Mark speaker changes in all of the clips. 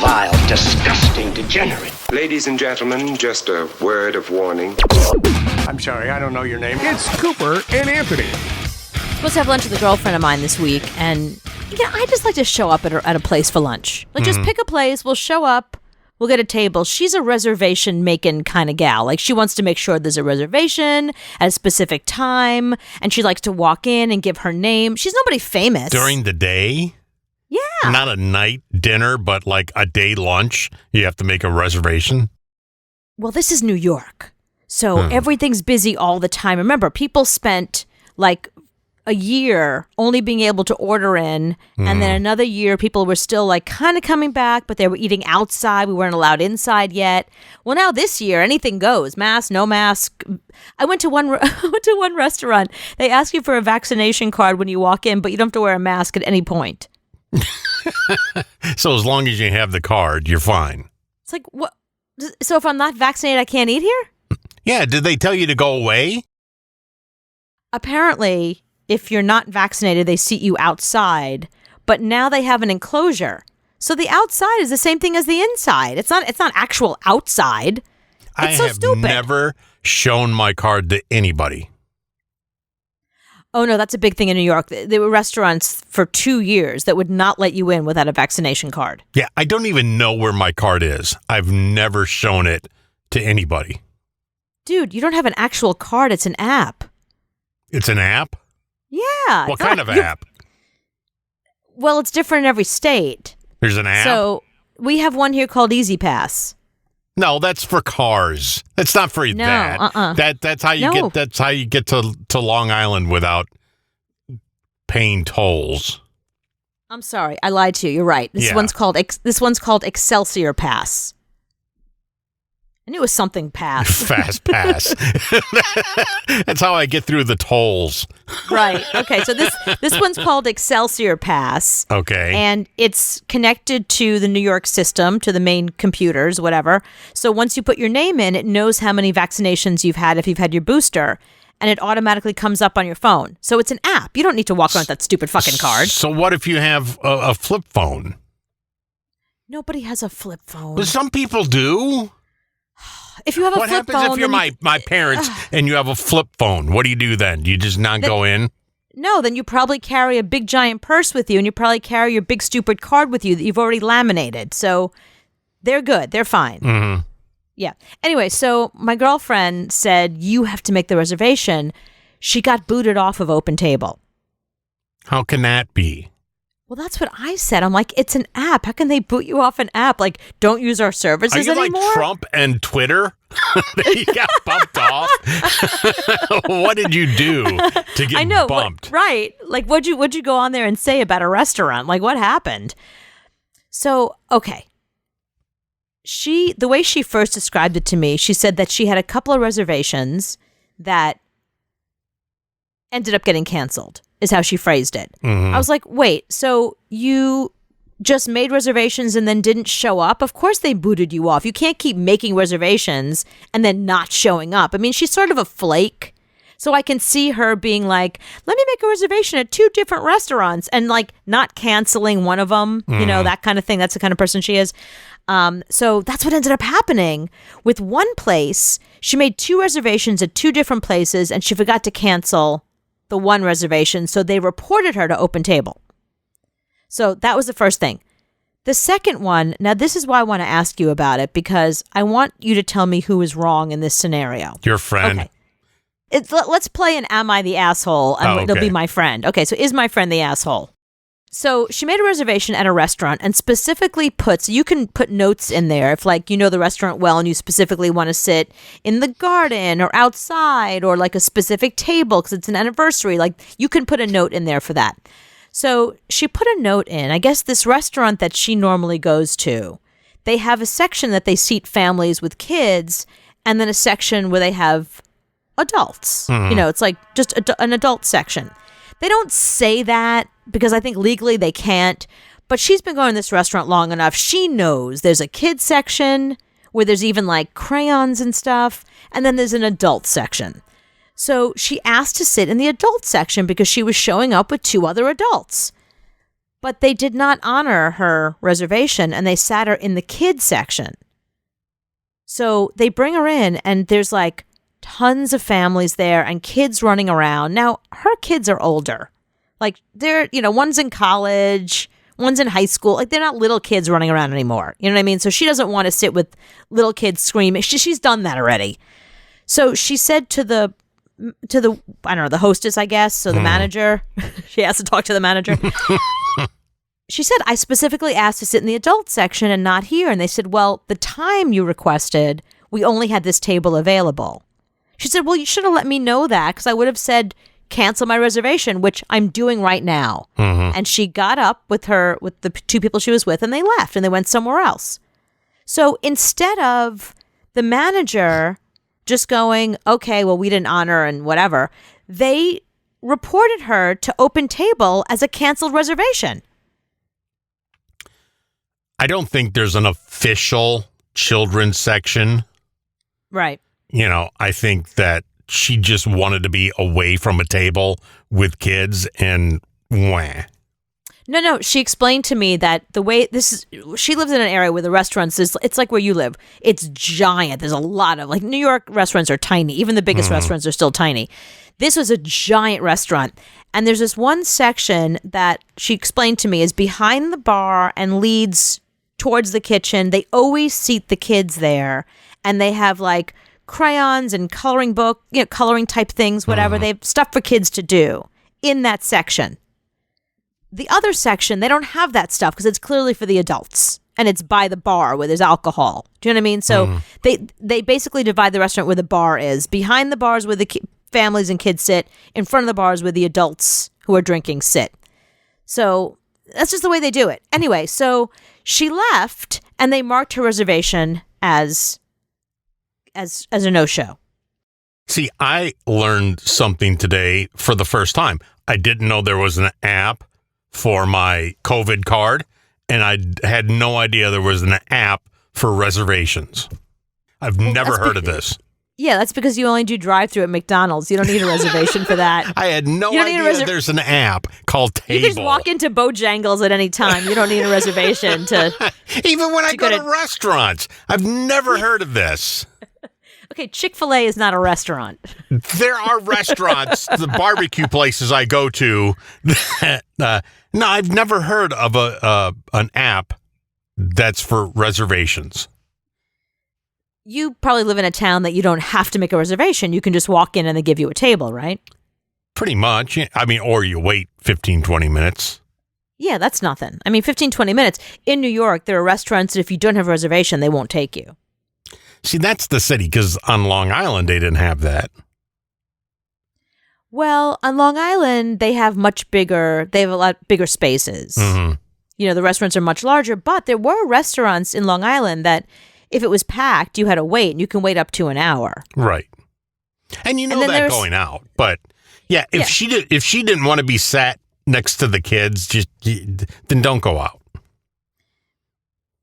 Speaker 1: vile, disgusting degenerate.
Speaker 2: Ladies and gentlemen, just a word of warning.
Speaker 3: I'm sorry, I don't know your name. It's Cooper and Anthony.
Speaker 4: Supposed to have lunch with a girlfriend of mine this week, and I just like to show up at a place for lunch. Like, just pick a place, we'll show up, we'll get a table. She's a reservation-making kind of gal. Like, she wants to make sure there's a reservation at a specific time, and she likes to walk in and give her name. She's nobody famous.
Speaker 5: During the day?
Speaker 4: Yeah.
Speaker 5: Not a night dinner, but like a day lunch. You have to make a reservation.
Speaker 4: Well, this is New York, so everything's busy all the time. Remember, people spent like a year only being able to order in, and then another year people were still like kind of coming back, but they were eating outside. We weren't allowed inside yet. Well, now this year anything goes. Mask, no mask. I went to one restaurant. They ask you for a vaccination card when you walk in, but you don't have to wear a mask at any point.
Speaker 5: So as long as you have the card, you're fine.
Speaker 4: It's like, what? So if I'm not vaccinated, I can't eat here?
Speaker 5: Yeah, did they tell you to go away?
Speaker 4: Apparently, if you're not vaccinated, they seat you outside, but now they have an enclosure. So the outside is the same thing as the inside. It's not actual outside. It's so stupid.
Speaker 5: I have never shown my card to anybody.
Speaker 4: Oh, no, that's a big thing in New York. There were restaurants for 2 years that would not let you in without a vaccination card.
Speaker 5: Yeah, I don't even know where my card is. I've never shown it to anybody.
Speaker 4: Dude, you don't have an actual card. It's an app.
Speaker 5: It's an app?
Speaker 4: Yeah.
Speaker 5: What kind of app?
Speaker 4: Well, it's different in every state.
Speaker 5: There's an app?
Speaker 4: So we have one here called Easy Pass.
Speaker 5: No, that's for cars. That's not for that. That's how you get. That's how you get to Long Island without paying tolls.
Speaker 4: I'm sorry, I lied to you. You're right. This one's called Excelsior Pass. I knew it was something pass.
Speaker 5: Fast pass. That's how I get through the tolls.
Speaker 4: Right. Okay. So this one's called Excelsior Pass.
Speaker 5: Okay.
Speaker 4: And it's connected to the New York system, to the main computers, whatever. So once you put your name in, it knows how many vaccinations you've had if you've had your booster, and it automatically comes up on your phone. So it's an app. You don't need to walk around with that stupid fucking card.
Speaker 5: So what if you have a flip phone?
Speaker 4: Nobody has a flip phone.
Speaker 5: Well, some people do.
Speaker 4: If you have a
Speaker 5: what
Speaker 4: flip phone,
Speaker 5: happens if you're my parents and you have a flip phone? What do you do then? Do you just not go in?
Speaker 4: No, then you probably carry a big giant purse with you, and you probably carry your big stupid card with you that you've already laminated. So they're good. They're fine.
Speaker 5: Mm-hmm.
Speaker 4: Yeah. Anyway, so my girlfriend said, you have to make the reservation. She got booted off of Open Table.
Speaker 5: How can that be?
Speaker 4: Well, that's what I said. I'm like, it's an app. How can they boot you off an app? Like, don't use our services anymore?
Speaker 5: Are you like Trump and Twitter? You got bumped off? What did you do to get bumped?
Speaker 4: Right. Like, what'd you go on there and say about a restaurant? Like, what happened? So, okay. The way she first described it to me, she said that she had a couple of reservations that ended up getting canceled, is how she phrased it.
Speaker 5: Mm-hmm.
Speaker 4: I was like, wait, so you just made reservations and then didn't show up? Of course they booted you off. You can't keep making reservations and then not showing up. I mean, she's sort of a flake. So I can see her being like, let me make a reservation at 2 different restaurants and like not canceling one of them, you know, that kind of thing. That's the kind of person she is. So that's what ended up happening with one place. She made 2 reservations at 2 different places and she forgot to cancel the one reservation. So they reported her to Open Table. So that was the first thing. The second one, now this is why I want to ask you about it, because I want you to tell me who is wrong in this scenario.
Speaker 5: Your friend.
Speaker 4: Okay. Let's play an Am I the Asshole? And
Speaker 5: okay.
Speaker 4: It'll be my friend. Okay, so is my friend the asshole? So she made a reservation at a restaurant and specifically you can put notes in there if like you know the restaurant well and you specifically want to sit in the garden or outside or like a specific table because it's an anniversary. Like you can put a note in there for that. So she put a note in. I guess this restaurant that she normally goes to, they have a section that they seat families with kids and then a section where they have adults. You know, it's like just an adult section. They don't say that because I think legally they can't, but she's been going to this restaurant long enough. She knows there's a kids section where there's even like crayons and stuff, and then there's an adult section. So she asked to sit in the adult section because she was showing up with 2 other adults. But they did not honor her reservation, and they sat her in the kids section. So they bring her in, and there's like tons of families there and kids running around. Now, her kids are older. Like, they're, one's in college, one's in high school. Like, they're not little kids running around anymore. You know what I mean? So she doesn't want to sit with little kids screaming. She's done that already. So she said to the I don't know, the hostess, I guess, so the manager, she has to talk to the manager. She said, I specifically asked to sit in the adult section and not here. And they said, well, the time you requested, we only had this table available. She said, well, you should have let me know that, because I would have said, cancel my reservation, which I'm doing right now. And she got up with the two people she was with, and they left and they went somewhere else. So instead of the manager just going, okay, well, we didn't honor and whatever, they reported her to Open Table as a canceled reservation.
Speaker 5: I don't think there's an official children's section.
Speaker 4: Right.
Speaker 5: I think that she just wanted to be away from a table with kids and wah.
Speaker 4: No. She explained to me that the way she lives in an area where the restaurants it's like where you live. It's giant. There's a lot of, like, New York restaurants are tiny. Even the biggest restaurants are still tiny. This was a giant restaurant. And there's this one section that she explained to me is behind the bar and leads towards the kitchen. They always seat the kids there, and they have like crayons and coloring book, coloring type things, whatever. They have stuff for kids to do in that section. The other section, they don't have that stuff because it's clearly for the adults, and it's by the bar where there's alcohol. Do you know what I mean? So they basically divide the restaurant where the bar is. Behind the bars where the families and kids sit, in front of the bars where the adults who are drinking sit. So that's just the way they do it. Anyway, so she left, and they marked her reservation as a no-show.
Speaker 5: See, I learned something today for the first time. I didn't know there was an app for my COVID card, and I had no idea there was an app for reservations. I've never heard of this.
Speaker 4: Yeah, that's because you only do drive-through at McDonald's. You don't need a reservation for that.
Speaker 5: I had no idea there's an app called Table.
Speaker 4: You can just walk into Bojangles at any time. You don't need a reservation to...
Speaker 5: Even when I go to restaurants. I've never heard of this.
Speaker 4: Okay, Chick-fil-A is not a restaurant.
Speaker 5: There are restaurants, the barbecue places I go to. No, I've never heard of an app that's for reservations.
Speaker 4: You probably live in a town that you don't have to make a reservation. You can just walk in and they give you a table, right?
Speaker 5: Pretty much. I mean, or you wait 15, 20 minutes.
Speaker 4: Yeah, that's nothing. I mean, 15, 20 minutes. In New York, there are restaurants that if you don't have a reservation, they won't take you.
Speaker 5: See, that's the city, because on Long Island, they didn't have that.
Speaker 4: Well, on Long Island, they have a lot bigger spaces. The restaurants are much larger, but there were restaurants in Long Island that if it was packed, you had to wait, and you can wait up to an hour.
Speaker 5: Right. And that going out. But yeah, if she didn't want to be sat next to the kids, then don't go out.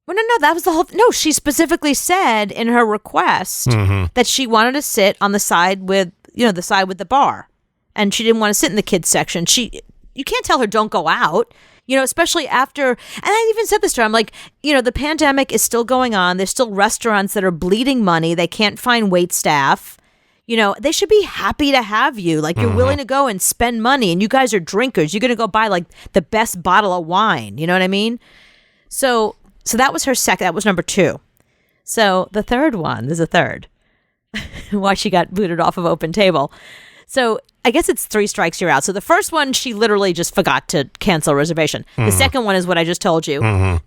Speaker 4: Well, no, that was the whole... No, she specifically said in her request that she wanted to sit on the side with, the side with the bar. And she didn't want to sit in the kids section. You can't tell her don't go out, especially after... And I even said this to her. I'm like, the pandemic is still going on. There's still restaurants that are bleeding money. They can't find wait staff. They should be happy to have you. Like, you're willing to go and spend money, and you guys are drinkers. You're going to go buy, like, the best bottle of wine. You know what I mean? So that was her second. That was number 2. So the third one, there's a third. Why she got booted off of Open Table. So I guess it's 3 strikes, you're out. So the first one, she literally just forgot to cancel a reservation. The second one is what I just told you.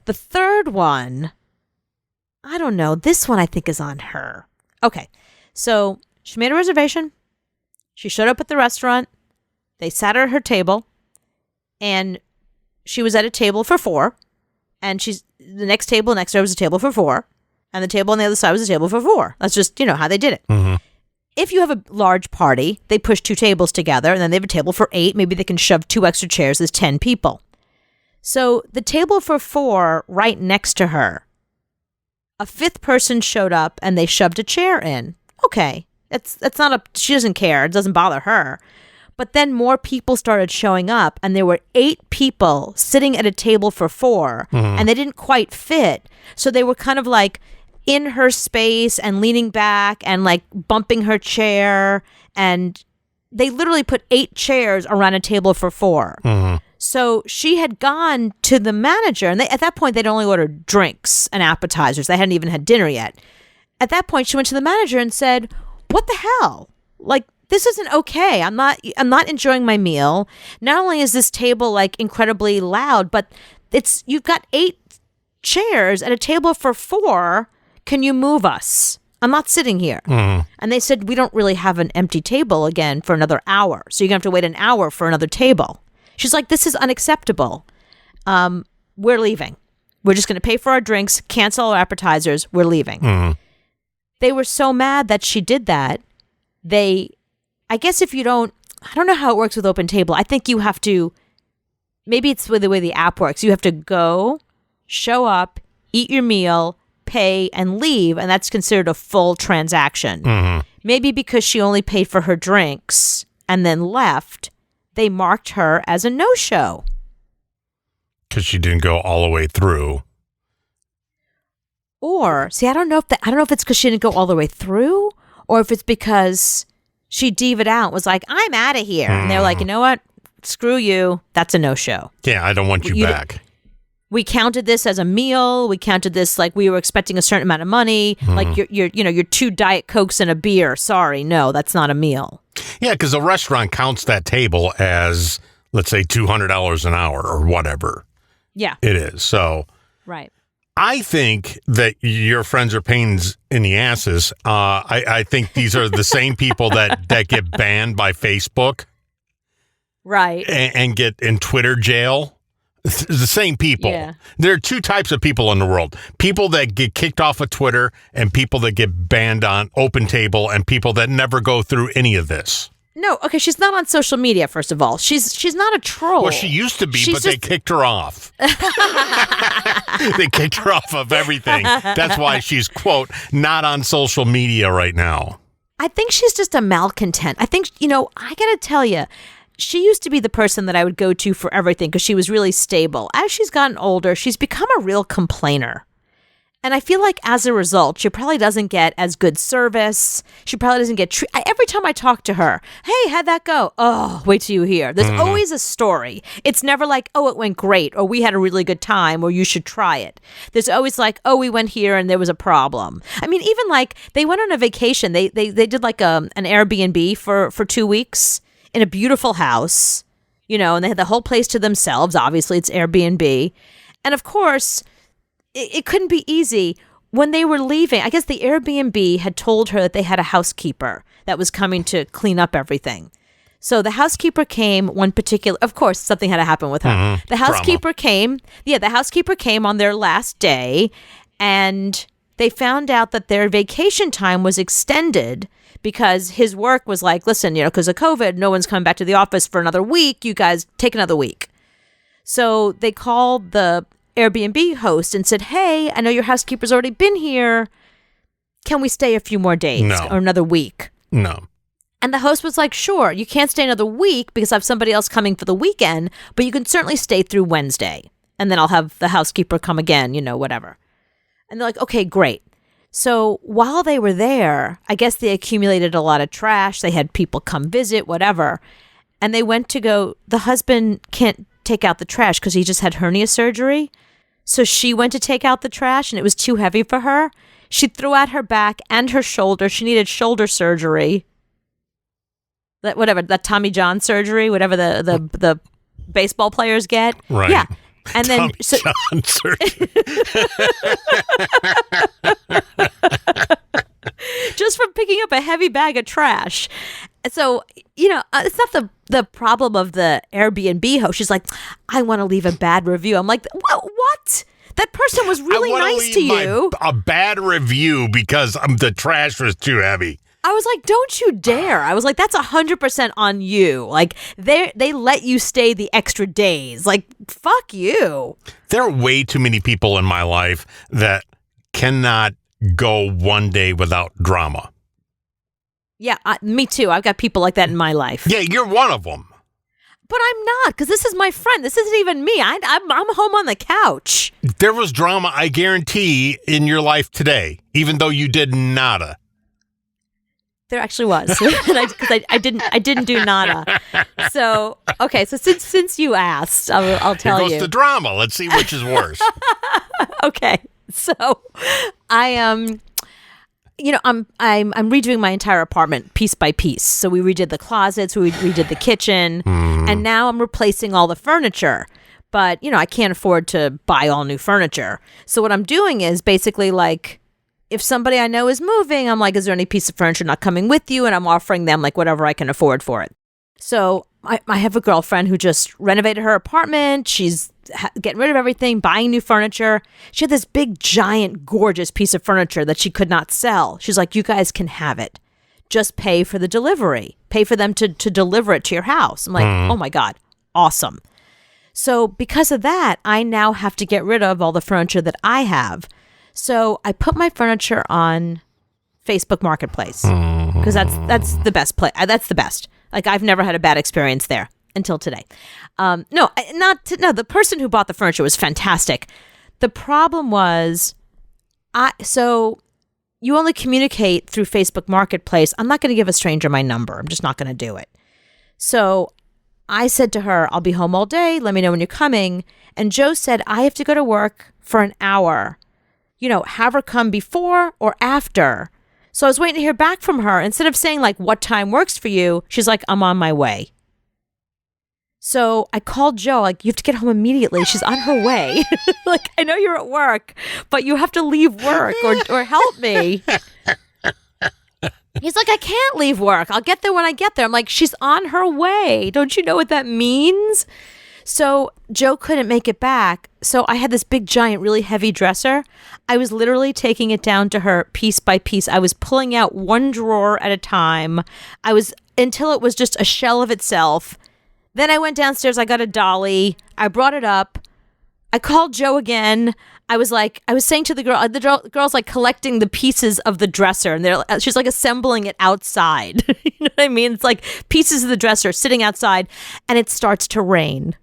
Speaker 4: The third one, I don't know. This one I think is on her. Okay. So she made a reservation. She showed up at the restaurant. They sat her at her table. And she was at a table for 4. And the next table next to her was a table for 4. And the table on the other side was a table for 4. That's just, how they did it. If you have a large party, they push 2 tables together, and then they have a table for 8. Maybe they can shove 2 extra chairs. There's 10 people. So the table for 4 right next to her, a 5th person showed up, and they shoved a chair in. Okay. It's not she doesn't care. It doesn't bother her. But then more people started showing up, and there were 8 people sitting at a table for 4, and they didn't quite fit. So they were kind of like in her space and leaning back and like bumping her chair. And they literally put 8 chairs around a table for 4. So she had gone to the manager, and at that point, they'd only ordered drinks and appetizers. They hadn't even had dinner yet. At that point, she went to the manager and said, "What the hell? Like, this isn't okay. I'm not enjoying my meal. Not only is this table like incredibly loud, but you've got 8 chairs at a table for 4. Can you move us? I'm not sitting here." And they said, "We don't really have an empty table again for another hour. So you're going to have to wait an hour for another table." She's like, "This is unacceptable. We're leaving. We're just going to pay for our drinks, cancel our appetizers. We're leaving." They were so mad that she did that. I guess if you don't, I don't know how it works with Open Table. I think you have to, maybe it's the way the app works. You have to go, show up, eat your meal, pay, and leave. And that's considered a full transaction. Maybe because she only paid for her drinks and then left, they marked her as a no-show.
Speaker 5: Because she didn't go all the way through.
Speaker 4: Or, see, I don't know if it's because she didn't go all the way through, or if it's because she diva'd out and was like, "I'm out of here." And they're like, "You know what? Screw you. That's a no-show.
Speaker 5: Yeah, I don't want you back.
Speaker 4: We counted this as a meal. We counted this like we were expecting a certain amount of money. Like you're 2 Diet Cokes and a beer. Sorry, no, that's not a meal."
Speaker 5: Yeah, because the restaurant counts that table as, let's say, $200 an hour or whatever.
Speaker 4: Yeah.
Speaker 5: It is. So
Speaker 4: Right.
Speaker 5: I think that your friends are pains in the asses. I think these are the same people that get banned by Facebook.
Speaker 4: Right.
Speaker 5: And get in Twitter jail. It's the same people.
Speaker 4: Yeah.
Speaker 5: There are 2 types of people in the world. People that get kicked off of Twitter and people that get banned on Open Table and people that never go through any of this.
Speaker 4: No, okay, she's not on social media, first of all. She's not a troll.
Speaker 5: Well, she used to be, but they kicked her off. They kicked her off of everything. That's why she's, quote, not on social media right now.
Speaker 4: I think she's just a malcontent. I think, I got to tell you, she used to be the person that I would go to for everything because she was really stable. As she's gotten older, she's become a real complainer. And I feel like as a result, she probably doesn't get as good service. She probably doesn't get every time I talk to her, "Hey, how'd that go?" "Oh, wait till you hear." There's always a story. It's never like, "Oh, it went great," or "We had a really good time," or "You should try it." There's always like, "Oh, we went here and there was a problem." I mean, even like they went on a vacation. They did like an Airbnb for 2 weeks in a beautiful house, and they had the whole place to themselves. Obviously, it's Airbnb. And of course, it couldn't be easy. When they were leaving, I guess the Airbnb had told her that they had a housekeeper that was coming to clean up everything. So the housekeeper came of course, something had to happen with her. The housekeeper came on their last day, and they found out that their vacation time was extended because his work was like, "Listen, because of COVID, no one's coming back to the office for another week. You guys take another week." So they called the Airbnb host and said, "Hey, I know your housekeeper's already been here. Can we stay a few more days or another week?"
Speaker 5: No.
Speaker 4: And the host was like, "Sure, you can't stay another week because I have somebody else coming for the weekend, but you can certainly stay through Wednesday. And then I'll have the housekeeper come again, whatever." And they're like, "Okay, great." So while they were there, I guess they accumulated a lot of trash. They had people come visit, whatever. And they went to the husband can't take out the trash because he just had hernia surgery. So she went to take out the trash and it was too heavy for her. She threw out her back and her shoulder. She needed shoulder surgery. That Tommy John surgery, whatever the baseball players get.
Speaker 5: Right.
Speaker 4: Yeah. And then
Speaker 5: Tommy John surgery.
Speaker 4: just from picking up a heavy bag of trash. So, it's not the problem of the Airbnb host. She's like, "I want to leave a bad review." I'm like, what? That person was really nice to you.
Speaker 5: A bad review because the trash was too heavy.
Speaker 4: I was like, "Don't you dare." I was like, "That's 100% on you." Like, they let you stay the extra days. Like, fuck you.
Speaker 5: There are way too many people in my life that cannot go one day without drama.
Speaker 4: Yeah, me too. I've got people like that in my life.
Speaker 5: Yeah, you're one of them.
Speaker 4: But I'm not, because this is my friend. This isn't even me. I'm home on the couch.
Speaker 5: There was drama, I guarantee, in your life today, even though you did nada.
Speaker 4: There actually was, because I didn't do nada. So okay, so since you asked, I'll tell you.
Speaker 5: Here goes the drama. Let's see which is worse.
Speaker 4: Okay, so I'm redoing my entire apartment piece by piece. So we redid the closets, we redid the kitchen, and now I'm replacing all the furniture. But I can't afford to buy all new furniture. So what I'm doing is basically like, if somebody I know is moving, I'm like, is there any piece of furniture not coming with you? And I'm offering them like whatever I can afford for it. So I have a girlfriend who just renovated her apartment. She's getting rid of everything, buying new furniture. She had this big, giant, gorgeous piece of furniture that she could not sell. She's like, you guys can have it. Just pay for the delivery. Pay for them to deliver it to your house. I'm like, oh my God, awesome. So because of that, I now have to get rid of all the furniture that I have. So I put my furniture on Facebook Marketplace because that's the best place. That's the best. Like, I've never had a bad experience there until today. The person who bought the furniture was fantastic. The problem was, so you only communicate through Facebook Marketplace. I'm not going to give a stranger my number. I'm just not going to do it. So I said to her, I'll be home all day. Let me know when you're coming. And Joe said, I have to go to work for an hour. Have her come before or after. So I was waiting to hear back from her. Instead of saying like, what time works for you? She's like, I'm on my way. So I called Joe, like, you have to get home immediately. She's on her way. Like, I know you're at work, but you have to leave work or help me. He's like, I can't leave work. I'll get there when I get there. I'm like, she's on her way. Don't you know what that means? So Joe couldn't make it back. So I had this big, giant, really heavy dresser. I was literally taking it down to her piece by piece. I was pulling out one drawer at a time. Until it was just a shell of itself. Then I went downstairs. I got a dolly. I brought it up. I called Joe again. I was saying to the girl's like collecting the pieces of the dresser, and she's like assembling it outside. You know what I mean? It's like pieces of the dresser sitting outside, and it starts to rain.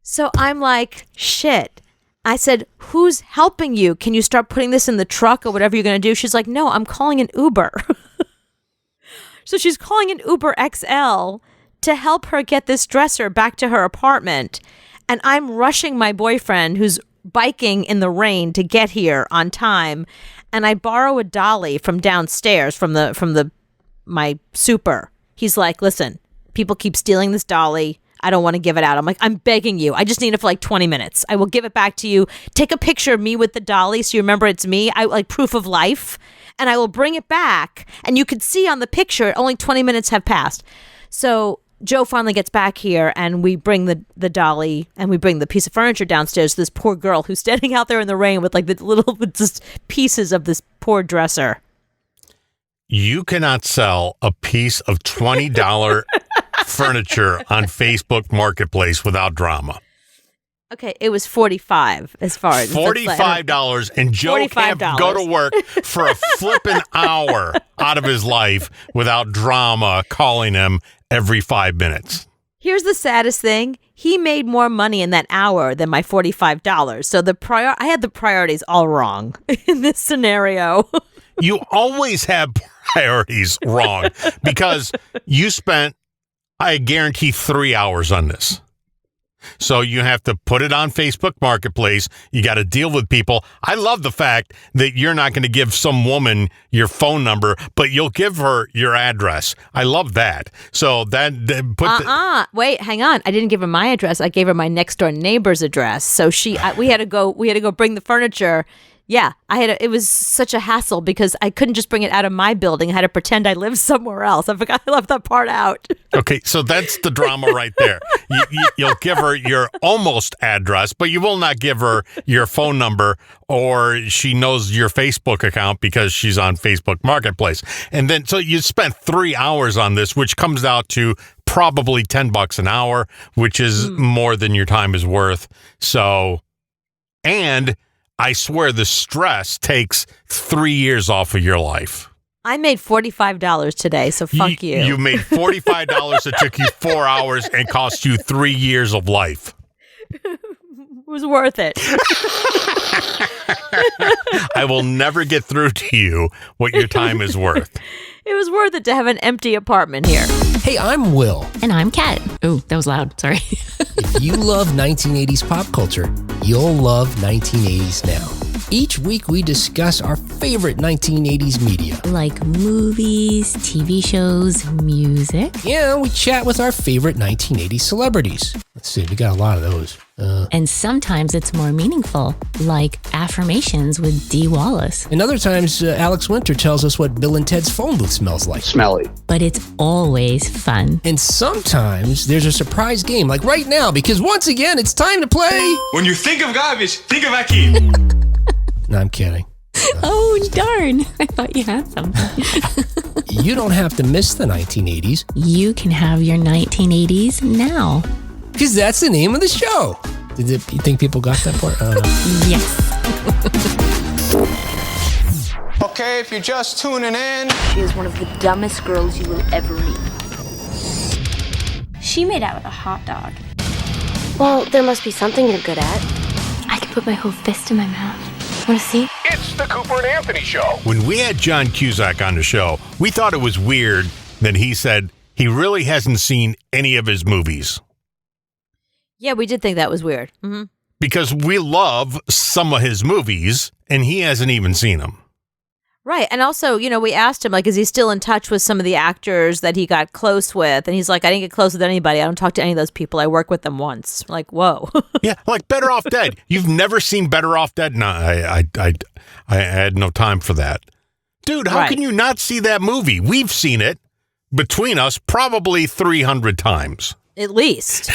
Speaker 4: So I'm like, shit. I said, who's helping you? Can you start putting this in the truck or whatever you're going to do? She's like, no, I'm calling an Uber. So she's calling an Uber XL to help her get this dresser back to her apartment. And I'm rushing my boyfriend who's biking in the rain to get here on time. And I borrow a dolly from downstairs from my super. He's like, listen, people keep stealing this dolly. I don't want to give it out. I'm like, I'm begging you. I just need it for like 20 minutes. I will give it back to you. Take a picture of me with the dolly so you remember it's me. I like proof of life. And I will bring it back. And you could see on the picture, only 20 minutes have passed. So Joe finally gets back here, and we bring the dolly, and we bring the piece of furniture downstairs to this poor girl who's standing out there in the rain with like the little just pieces of this poor dresser.
Speaker 5: You cannot sell a piece of $20 furniture on Facebook Marketplace without drama.
Speaker 4: Okay, it was $45 as far as
Speaker 5: $45, and Joe can't go to work for a flippin' hour out of his life without drama calling him every 5 minutes.
Speaker 4: Here's the saddest thing. He made more money in that hour than my $45. So I had the priorities all wrong in this scenario.
Speaker 5: You always have priorities wrong because you spent, I guarantee, 3 hours on this. So you have to put it on Facebook Marketplace. You got to deal with people. I love the fact that you're not going to give some woman your phone number, but you'll give her your address. I love that. So
Speaker 4: wait, hang on. I didn't give her my address. I gave her my next door neighbor's address. So we had to go bring the furniture. Yeah, it was such a hassle because I couldn't just bring it out of my building. I had to pretend I lived somewhere else. I forgot I left that part out.
Speaker 5: Okay, so that's the drama right there. You'll give her your almost address, but you will not give her your phone number, or she knows your Facebook account because she's on Facebook Marketplace. And then, so you spent 3 hours on this, which comes out to probably $10 an hour, which is more than your time is worth. So, and I swear the stress takes 3 years off of your life.
Speaker 4: I made $45 today, so fuck you.
Speaker 5: You made $45 that took you 4 hours and cost you 3 years of life.
Speaker 4: It was worth it.
Speaker 5: I will never get through to you what your time is worth.
Speaker 4: It was worth it to have an empty apartment here.
Speaker 6: Hey, I'm Will.
Speaker 7: And I'm Kat. Oh, that was loud. Sorry.
Speaker 6: If you love 1980s pop culture, you'll love 1980s Now. Each week, we discuss our favorite 1980s media.
Speaker 7: Like movies, TV shows, music.
Speaker 6: Yeah, we chat with our favorite 1980s celebrities. Let's see, we got a lot of those.
Speaker 7: And sometimes it's more meaningful, like affirmations with Dee Wallace.
Speaker 6: And other times, Alex Winter tells us what Bill and Ted's phone booth smells like.
Speaker 1: Smelly.
Speaker 7: But it's always fun.
Speaker 6: And sometimes there's a surprise game, like right now, because once again, it's time to play.
Speaker 8: When you think of garbage, think of Akeem.
Speaker 6: No, I'm kidding.
Speaker 7: Oh, darn. I thought you had something.
Speaker 6: You don't have to miss the 1980s.
Speaker 7: You can have your 1980s now.
Speaker 6: Because that's the name of the show. You think people got that part? I don't know.
Speaker 7: Yes.
Speaker 8: Okay, if you're just tuning in.
Speaker 9: She is one of the dumbest girls you will ever meet.
Speaker 10: She made out with a hot dog.
Speaker 9: Well, there must be something you're good at.
Speaker 10: I could put my whole fist in my mouth. Want to see?
Speaker 3: It's the Cooper and Anthony Show.
Speaker 5: When we had John Cusack on the show, we thought it was weird that he said he really hasn't seen any of his movies.
Speaker 4: Yeah, we did think that was weird. Mm-hmm.
Speaker 5: Because we love some of his movies, and he hasn't even seen them.
Speaker 4: Right. And also, we asked him, like, is he still in touch with some of the actors that he got close with? And he's like, I didn't get close with anybody. I don't talk to any of those people. I worked with them once. Like, whoa.
Speaker 5: Yeah, like Better Off Dead. You've never seen Better Off Dead? No, I had no time for that. Dude, how can you not see that movie? We've seen it, between us, probably 300 times.
Speaker 4: At least.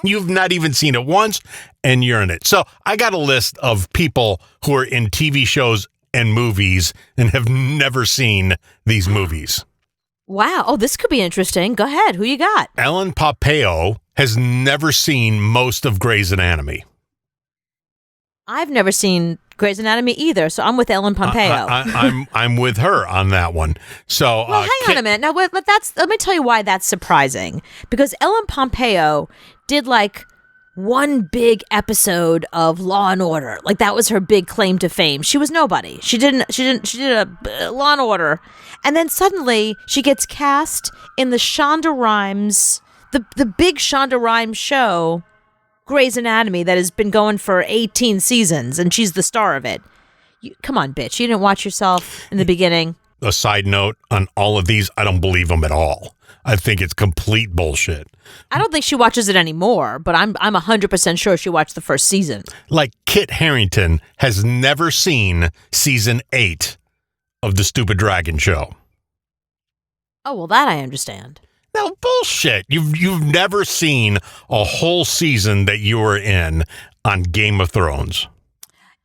Speaker 5: You've not even seen it once, and you're in it. So I got a list of people who are in TV shows and movies and have never seen these movies.
Speaker 4: Wow. Oh, this could be interesting. Go ahead. Who you got?
Speaker 5: Ellen Pompeo has never seen most of Grey's Anatomy.
Speaker 4: I've never seen Grey's Anatomy either, so I'm with Ellen Pompeo.
Speaker 5: I'm with her on that one. So
Speaker 4: well, hang on a minute. Now, let me tell you why that's surprising. Because Ellen Pompeo did like one big episode of Law and Order. Like that was her big claim to fame. She was nobody. She did a Law and Order. And then suddenly she gets cast in the Shonda Rhimes, the big Shonda Rhimes show, Grey's Anatomy, that has been going for 18 seasons, and she's the star of it. Come on, bitch. You didn't watch yourself in the beginning.
Speaker 5: A side note on all of these, I don't believe them at all. I think it's complete bullshit.
Speaker 4: I don't think she watches it anymore, but I'm 100% sure she watched the first season.
Speaker 5: Like Kit Harington has never seen season 8 of the Stupid Dragon Show.
Speaker 4: Oh, well, that I understand.
Speaker 5: No, bullshit. You've never seen a whole season that you were in on Game of Thrones.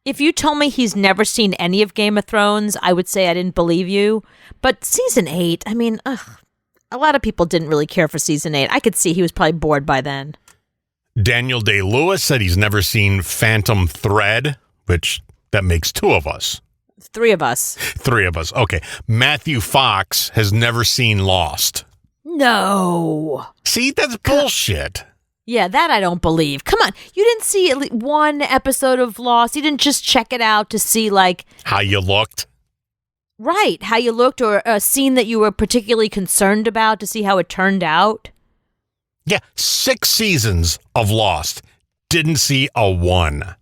Speaker 4: If you told me he's never seen any of Game of Thrones, I would say I didn't believe you. But season 8, I mean, a lot of people didn't really care for season 8. I could see he was probably bored by then.
Speaker 5: Daniel Day-Lewis said he's never seen Phantom Thread, which that makes 2 of us.
Speaker 4: 3 of us.
Speaker 5: 3 of us. Okay. Matthew Fox has never seen Lost.
Speaker 4: No.
Speaker 5: See, that's bullshit.
Speaker 4: Yeah, that I don't believe. Come on. You didn't see at least one episode of Lost. You didn't just check it out to see, like,
Speaker 5: how you looked.
Speaker 4: Right. How you looked, or a scene that you were particularly concerned about to see how it turned out.
Speaker 5: Yeah, 6 seasons of Lost. Didn't see a 1.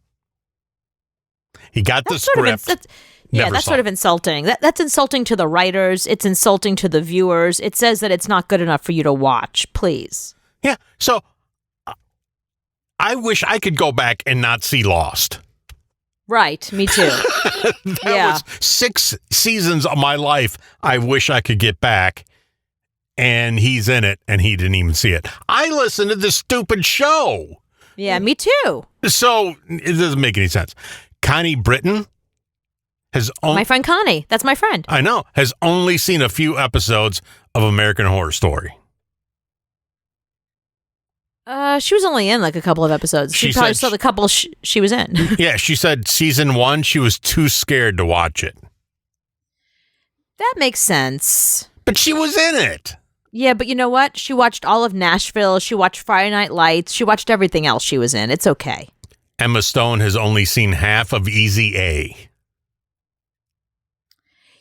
Speaker 5: He got the script.
Speaker 4: That's sort of insulting. That's insulting to the writers. It's insulting to the viewers. It says that it's not good enough for you to watch. Please.
Speaker 5: Yeah. So I wish I could go back and not see Lost.
Speaker 4: Right. Me too.
Speaker 5: That was 6 seasons of my life. I wish I could get back. And he's in it, and he didn't even see it. I listened to this stupid show.
Speaker 4: Yeah, me too.
Speaker 5: So it doesn't make any sense. Connie Britton has
Speaker 4: my friend Connie. That's my friend.
Speaker 5: I know. Has only seen a few episodes of American Horror Story.
Speaker 4: She was only in like a couple of episodes. She probably saw the couple she was in.
Speaker 5: Yeah, she said season 1, she was too scared to watch it.
Speaker 4: That makes sense.
Speaker 5: But she was in it.
Speaker 4: Yeah, but you know what? She watched all of Nashville. She watched Friday Night Lights. She watched everything else she was in. It's okay.
Speaker 5: Emma Stone has only seen half of Easy A.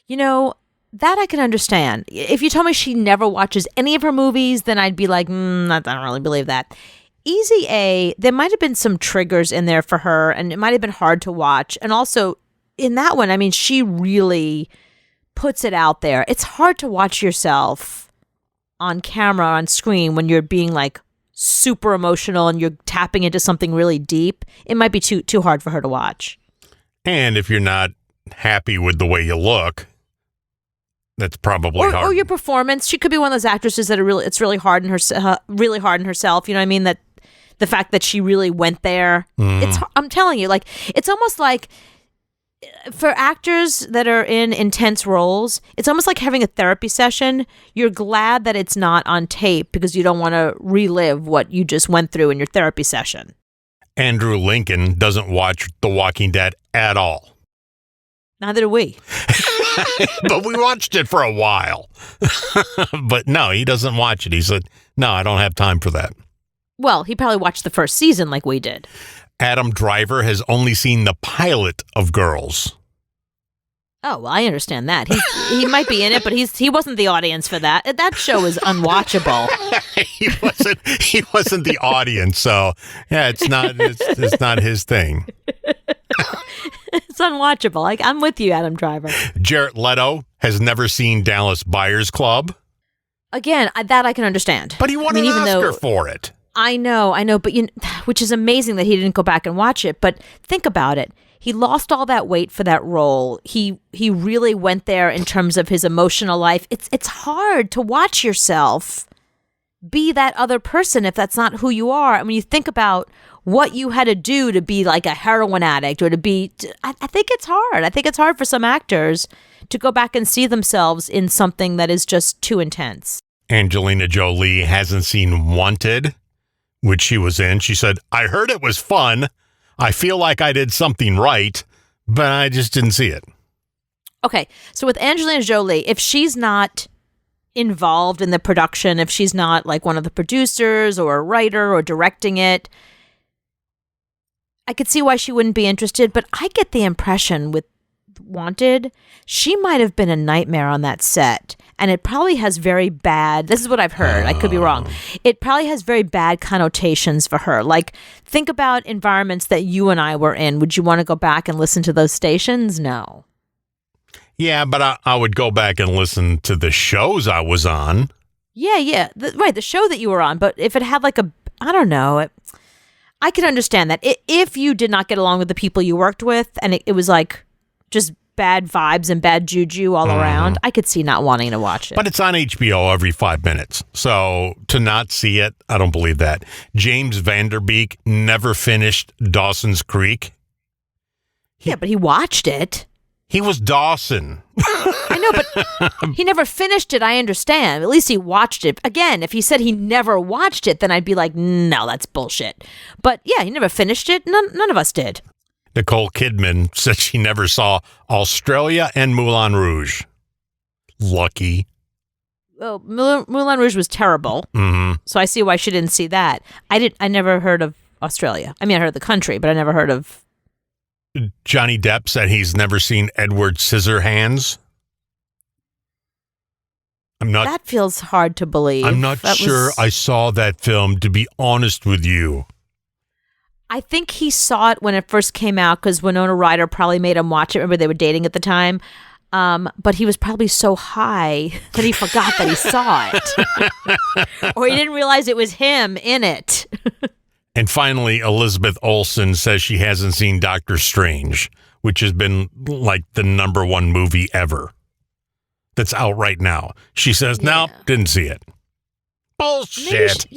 Speaker 4: You know, that I can understand. If you told me she never watches any of her movies, then I'd be like, I don't really believe that. Easy A, there might have been some triggers in there for her, and it might have been hard to watch. And also, in that one, I mean, she really puts it out there. It's hard to watch yourself on camera, on screen, when you're being like super emotional and you're tapping into something really deep. It might be too hard for her to watch.
Speaker 5: And if you're not happy with the way you look, that's probably hard.
Speaker 4: Or your performance. She could be one of those actresses that it's really hard in really hard in herself. You know what I mean? That the fact that she really went there. I'm telling you, like, it's almost like for actors that are in intense roles, it's almost like having a therapy session. You're glad that it's not on tape because you don't want to relive what you just went through in your therapy session.
Speaker 5: Andrew Lincoln doesn't watch The Walking Dead at all.
Speaker 4: Neither do we.
Speaker 5: But we watched it for a while. But no, he doesn't watch it. He said, no, I don't have time for that. Well,
Speaker 4: he probably watched the first season like we did.
Speaker 5: Adam Driver has only seen the pilot of Girls.
Speaker 4: Oh, well, I understand that. He might be in it, but he wasn't the audience for that. That show is unwatchable.
Speaker 5: he wasn't the audience, so yeah, it's not his thing.
Speaker 4: It's unwatchable. I'm with you, Adam Driver.
Speaker 5: Jared Leto has never seen Dallas Buyers Club.
Speaker 4: Again, that I can understand.
Speaker 5: But he won an Oscar for it.
Speaker 4: I know, but which is amazing that he didn't go back and watch it. But think about it. He lost all that weight for that role. He really went there in terms of his emotional life. It's hard to watch yourself be that other person if that's not who you are. I mean, you think about what you had to do to be like a heroin addict or to be. I think it's hard. I think it's hard for some actors to go back and see themselves in something that is just too intense.
Speaker 5: Angelina Jolie hasn't seen Wanted, which she was in. She said, I heard it was fun. I feel like I did something right, but I just didn't see it.
Speaker 4: Okay, so with Angelina Jolie, if she's not involved in the production, if she's not like one of the producers or a writer or directing it, I could see why she wouldn't be interested, but I get the impression with Wanted, she might have been a nightmare on that set. And it probably has very bad, this is what I've heard, I could be wrong. It probably has very bad connotations for her. Like, think about environments that you and I were in. Would you want to go back and listen to those stations? No.
Speaker 5: Yeah, but I would go back and listen to the shows I was on.
Speaker 4: Yeah. Right, the show that you were on. But if it had like I don't know, I can understand that. If you did not get along with the people you worked with and it was like just bad vibes and bad juju all around, I could see not wanting to watch it.
Speaker 5: But it's on HBO every 5 minutes. So to not see it, I don't believe that. James Vanderbeek never finished Dawson's Creek.
Speaker 4: Yeah, but he watched it.
Speaker 5: He was Dawson.
Speaker 4: I know, but he never finished it, I understand. At least he watched it. Again, if he said he never watched it, then I'd be like, no, that's bullshit. But yeah, he never finished it. None of us did.
Speaker 5: Nicole Kidman said she never saw Australia and Moulin Rouge. Lucky.
Speaker 4: Well, Moulin Rouge was terrible.
Speaker 5: Mm-hmm.
Speaker 4: So I see why she didn't see that. I never heard of Australia. I mean, I heard of the country, but I never heard of...
Speaker 5: Johnny Depp said he's never seen Edward Scissorhands.
Speaker 4: That feels hard to believe.
Speaker 5: I'm not sure I saw that film, to be honest with you.
Speaker 4: I think he saw it when it first came out because Winona Ryder probably made him watch it. Remember, they were dating at the time. But he was probably so high that he forgot that he saw it. Or he didn't realize it was him in it.
Speaker 5: And finally, Elizabeth Olsen says she hasn't seen Doctor Strange, which has been like the #1 movie ever. That's out right now. She says, no, didn't see it. Bullshit.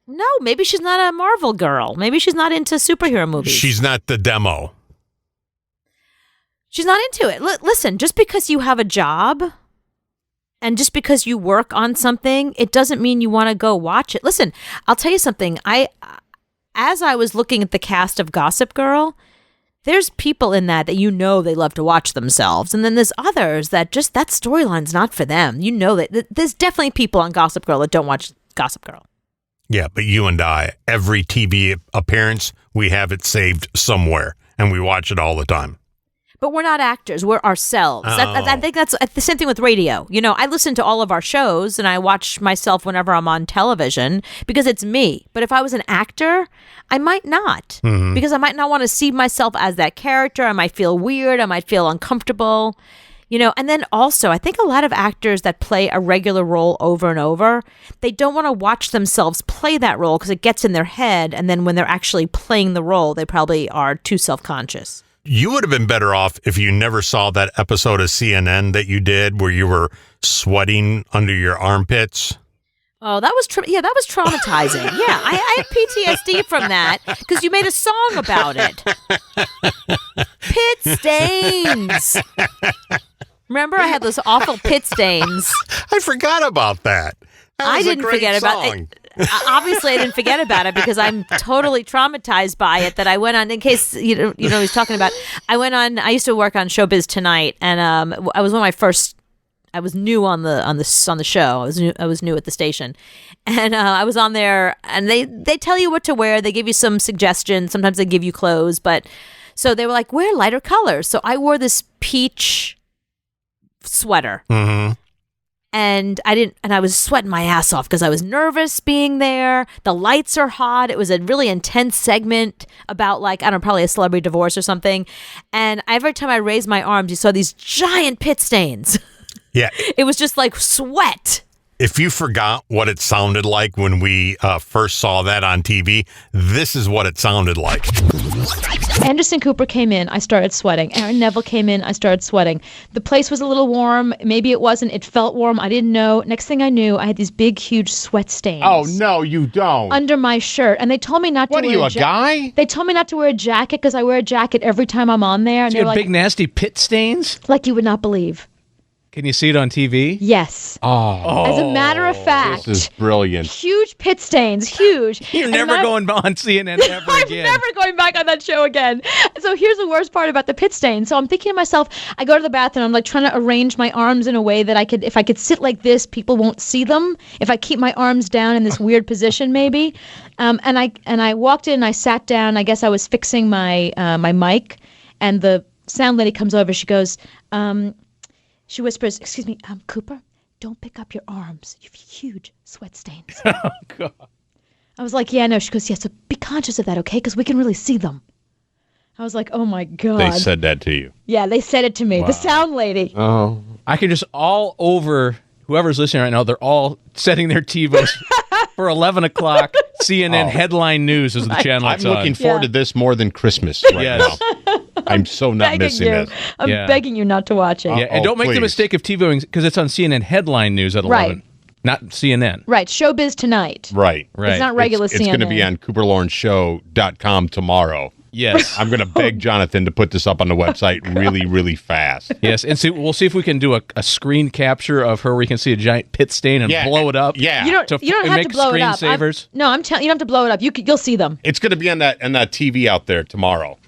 Speaker 4: No, maybe she's not a Marvel girl. Maybe she's not into superhero movies.
Speaker 5: She's not the demo.
Speaker 4: She's not into it. Listen, just because you have a job and just because you work on something, it doesn't mean you want to go watch it. Listen, I'll tell you something. As I was looking at the cast of Gossip Girl, There's people in that you know they love to watch themselves. And then there's others that just, that storyline's not for them. You know that there's definitely people on Gossip Girl that don't watch Gossip Girl.
Speaker 5: Yeah, but you and I, every TV appearance, we have it saved somewhere, and we watch it all the time.
Speaker 4: But we're not actors. We're ourselves. I think that's the same thing with radio. You know, I listen to all of our shows and I watch myself whenever I'm on television because it's me. But if I was an actor, I might not because I might not want to see myself as that character. I might feel weird. I might feel uncomfortable. You know, and then also, I think a lot of actors that play a regular role over and over, they don't want to watch themselves play that role because it gets in their head. And then when they're actually playing the role, they probably are too self-conscious.
Speaker 5: You would have been better off if you never saw that episode of CNN that you did where you were sweating under your armpits.
Speaker 4: Oh, that was that was traumatizing. Yeah, I had PTSD from that because you made a song about it. Pit stains. Remember, I had those awful pit stains.
Speaker 5: I forgot about that.
Speaker 4: I didn't forget about it. Obviously, I didn't forget about it because I'm totally traumatized by it. That I went on, in case you know he's talking about. I used to work on Showbiz Tonight, and I was one of my first. I was new on the show. I was new at the station, and I was on there. And they tell you what to wear. They give you some suggestions. Sometimes they give you clothes, but so they were like, wear lighter colors. So I wore this peach sweater. Mm-hmm. And I was sweating my ass off because I was nervous being there. The lights are hot. It was a really intense segment about probably a celebrity divorce or something. And every time I raised my arms, you saw these giant pit stains.
Speaker 5: Yeah.
Speaker 4: It was just like sweat.
Speaker 5: If you forgot what it sounded like when we first saw that on TV, this is what it sounded like.
Speaker 11: Anderson Cooper came in, I started sweating. Aaron Neville came in, I started sweating. The place was a little warm. Maybe it wasn't. It felt warm. I didn't know. Next thing I knew, I had these big, huge sweat stains.
Speaker 12: Oh, no, you don't.
Speaker 11: Under my shirt. And they told me not to wear
Speaker 12: a jacket. What are you, a guy?
Speaker 11: They told me not to wear a jacket because I wear a jacket every time I'm on there. And
Speaker 13: so you had big, nasty pit stains?
Speaker 11: Like you would not believe.
Speaker 13: Can you see it on TV?
Speaker 11: Yes.
Speaker 12: Oh.
Speaker 11: As a matter of fact.
Speaker 12: This is brilliant.
Speaker 11: Huge pit stains. Huge.
Speaker 13: You're never going on CNN ever again.
Speaker 11: I'm never going back on that show again. So here's the worst part about the pit stain. So I'm thinking to myself, I go to the bathroom, I'm like trying to arrange my arms in a way that if I could sit like this, people won't see them. If I keep my arms down in this weird position, maybe. And I walked in, I sat down. I guess I was fixing my my mic, and the sound lady comes over. She goes, she whispers, "Excuse me, Cooper, don't pick up your arms. You have huge sweat stains."
Speaker 13: Oh, God.
Speaker 11: I was like, yeah, no. She goes, yeah, so be conscious of that, okay? Because we can really see them. I was like, oh, my God.
Speaker 12: They said that to you?
Speaker 11: Yeah, they said it to me. Wow. The sound lady.
Speaker 12: Oh.
Speaker 13: I can just all over, whoever's listening right now, they're all setting their TiVos for 11 o'clock. CNN headline news is the channel
Speaker 12: I'm looking forward to this more than Christmas right now. I'm so not missing it.
Speaker 11: I'm begging you not to watch it.
Speaker 13: Yeah, and don't make the mistake of TiVoing because it's on CNN headline news at 11.
Speaker 11: Right.
Speaker 13: Not CNN.
Speaker 11: Right. Showbiz Tonight.
Speaker 12: Right.
Speaker 11: It's not regular CNN.
Speaker 12: It's going to be on CooperLawrenceShow.com tomorrow.
Speaker 13: Yes.
Speaker 12: I'm going to beg Jonathan to put this up on the website really, really fast.
Speaker 13: Yes, and so we'll see if we can do a screen capture of her where we can see a giant pit stain and blow it up.
Speaker 12: Yeah.
Speaker 11: You don't have to blow it up.
Speaker 13: Screensavers.
Speaker 11: I'm telling you, don't have to blow it up. You'll see them.
Speaker 12: It's going to be on that TV out there tomorrow.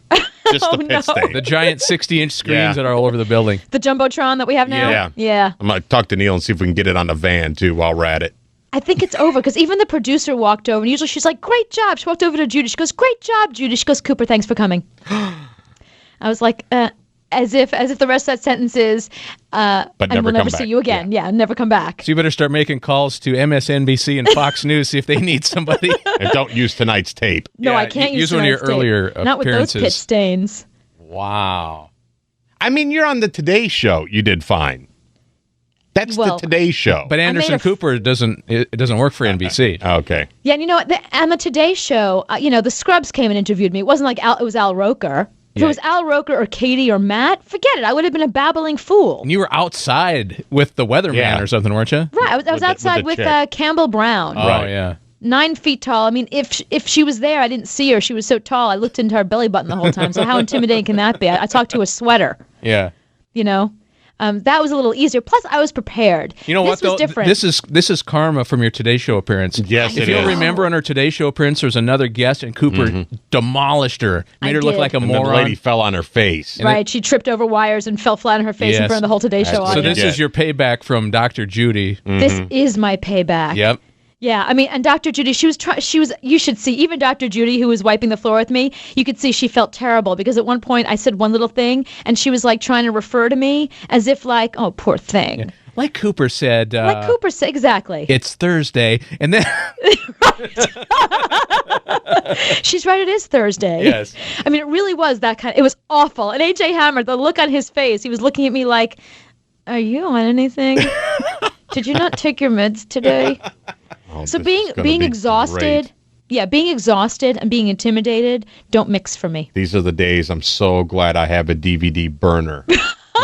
Speaker 12: Just the pit stain.
Speaker 13: The giant 60-inch screens that are all over the building.
Speaker 11: The Jumbotron that we have now? Yeah.
Speaker 12: I'm going to talk to Neil and see if we can get it on the van, too, while we're at it.
Speaker 11: I think it's over because even the producer walked over, and usually she's like, great job. She walked over to Judy. She goes, great job, Judy. She goes, Cooper, thanks for coming. I was like, as if the rest of that sentence is,
Speaker 12: but
Speaker 11: and we'll never see you again. Yeah, never come back.
Speaker 13: So you better start making calls to MSNBC and Fox News, see if they need somebody.
Speaker 12: And don't use tonight's tape.
Speaker 11: No, I can't use
Speaker 13: one of your
Speaker 11: tape.
Speaker 13: earlier appearances.
Speaker 11: Not with those pit stains.
Speaker 13: Wow.
Speaker 12: I mean, you're on the Today Show. You did fine. That's the Today Show.
Speaker 13: But Anderson Cooper doesn't work for NBC.
Speaker 12: Okay.
Speaker 11: Yeah, and you know what? On the Today Show, the Scrubs came and interviewed me. It wasn't like it was Al Roker. If it was Al Roker or Katie or Matt, forget it. I would have been a babbling fool.
Speaker 13: And you were outside with the weatherman or something, weren't you?
Speaker 11: Right. I was outside with Campbell Brown.
Speaker 13: Oh, right. Yeah.
Speaker 11: 9 feet tall. I mean, if she was there, I didn't see her. She was so tall. I looked into her belly button the whole time. So how intimidating can that be? I talked to a sweater.
Speaker 13: Yeah.
Speaker 11: You know? That was a little easier. Plus, I was prepared.
Speaker 13: You know
Speaker 11: this
Speaker 13: what, though?
Speaker 11: was different.
Speaker 13: This is karma from your Today Show appearance.
Speaker 12: Yes,
Speaker 13: if you'll remember on her Today Show appearance, there was another guest, and Cooper demolished her, made her look
Speaker 11: did.
Speaker 13: like a
Speaker 12: And
Speaker 13: moron.
Speaker 12: the lady fell on her face.
Speaker 11: Right, she tripped over wires and fell flat on her face in
Speaker 13: Yes.
Speaker 11: front of the whole Today Show
Speaker 13: So
Speaker 11: audience.
Speaker 13: this is your payback from Dr. Judy.
Speaker 11: This is my payback.
Speaker 13: Yep.
Speaker 11: Yeah, I mean, and Dr. Judy, she was, you should see, even Dr. Judy, who was wiping the floor with me, you could see she felt terrible because at one point I said one little thing and she was like trying to refer to me as if like, oh, poor thing.
Speaker 13: Yeah. Like Cooper said.
Speaker 11: Like Cooper said, exactly.
Speaker 13: It's Thursday. And then.
Speaker 11: She's right, it is Thursday.
Speaker 13: Yes.
Speaker 11: I mean, it really was that kind it was awful. And AJ Hammer, the look on his face, he was looking at me like, are you on anything? Did you not take your meds today? So being exhausted, being exhausted and being intimidated don't mix for me.
Speaker 12: These are the days I'm so glad I have a DVD burner.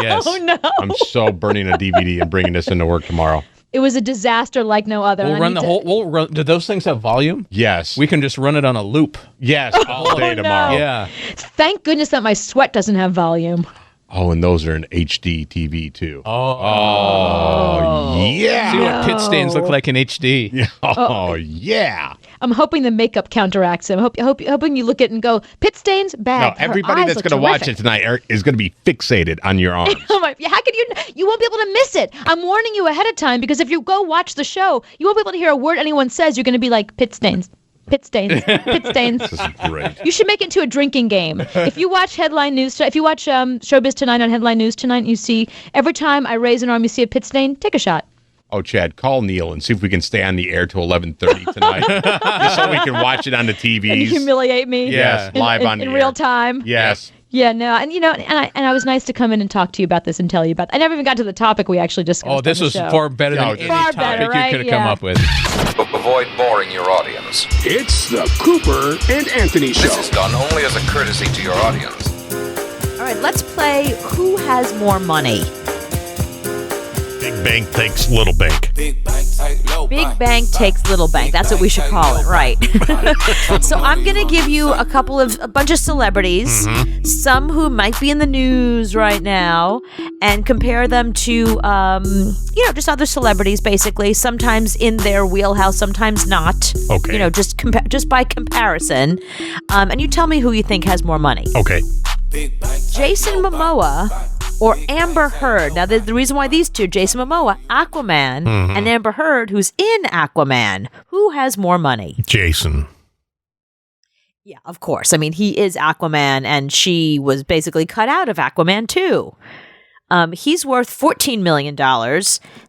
Speaker 13: Yes.
Speaker 11: Oh no.
Speaker 12: I'm so burning a DVD and bringing this into work tomorrow.
Speaker 11: It was a disaster like no other.
Speaker 13: We'll run. Do those things have volume?
Speaker 12: Yes.
Speaker 13: We can just run it on a loop.
Speaker 12: Yes, all day tomorrow.
Speaker 13: Yeah.
Speaker 11: Thank goodness that my sweat doesn't have volume.
Speaker 12: Oh, and those are in HD TV too.
Speaker 13: Oh,
Speaker 12: yeah.
Speaker 13: See what pit stains look like in HD.
Speaker 12: Oh, yeah.
Speaker 11: I'm hoping the makeup counteracts it. Hoping you look at it and go, pit stains, bad.
Speaker 12: No,
Speaker 11: Her
Speaker 12: everybody
Speaker 11: eyes
Speaker 12: that's
Speaker 11: look
Speaker 12: going to watch
Speaker 11: terrific.
Speaker 12: it tonight is going to be fixated on your arms.
Speaker 11: Oh my, how could you won't be able to miss it. I'm warning you ahead of time because if you go watch the show, you won't be able to hear a word anyone says. You're going to be like, pit stains. Pit stains. Pit stains.
Speaker 12: This is great.
Speaker 11: You should make it into a drinking game. If you watch Headline News, if you watch Showbiz Tonight on Headline News Tonight, you see every time I raise an arm, you see a pit stain, take a shot.
Speaker 12: Oh, Chad, call Neil and see if we can stay on the air till 11:30 tonight, just so we can watch it on the TVs.
Speaker 11: And humiliate me.
Speaker 12: Yes, live on the
Speaker 11: in
Speaker 12: air.
Speaker 11: real time.
Speaker 12: Yes.
Speaker 11: Yeah, no, and I was nice to come in and talk to you about this and tell you about. I never even got to the topic we actually discussed.
Speaker 13: Oh, this
Speaker 11: on the
Speaker 13: was
Speaker 11: show.
Speaker 13: far better than any
Speaker 11: Far
Speaker 13: topic
Speaker 11: better, right?
Speaker 13: you could have come up with.
Speaker 14: Avoid boring your audience.
Speaker 3: It's the Cooper and Anthony Show.
Speaker 14: This is done only as a courtesy to your audience.
Speaker 4: All right, let's play Who Has More Money?
Speaker 5: Big bank takes little bank.
Speaker 4: Big Bank takes Little Bank. That's what we should call it, right? So I'm going to give you a bunch of celebrities, some who might be in the news right now, and compare them to, just other celebrities, basically. Sometimes in their wheelhouse, sometimes not.
Speaker 5: Okay.
Speaker 4: Just by comparison. And you tell me who you think has more money.
Speaker 5: Okay.
Speaker 4: Jason Momoa or Amber Heard. Now, the reason why these two, Jason Momoa, Aquaman, and Amber Heard, who's in Aquaman, who has more money?
Speaker 5: Jason.
Speaker 4: Yeah, of course. I mean, he is Aquaman, and she was basically cut out of Aquaman, too. He's worth $14 million,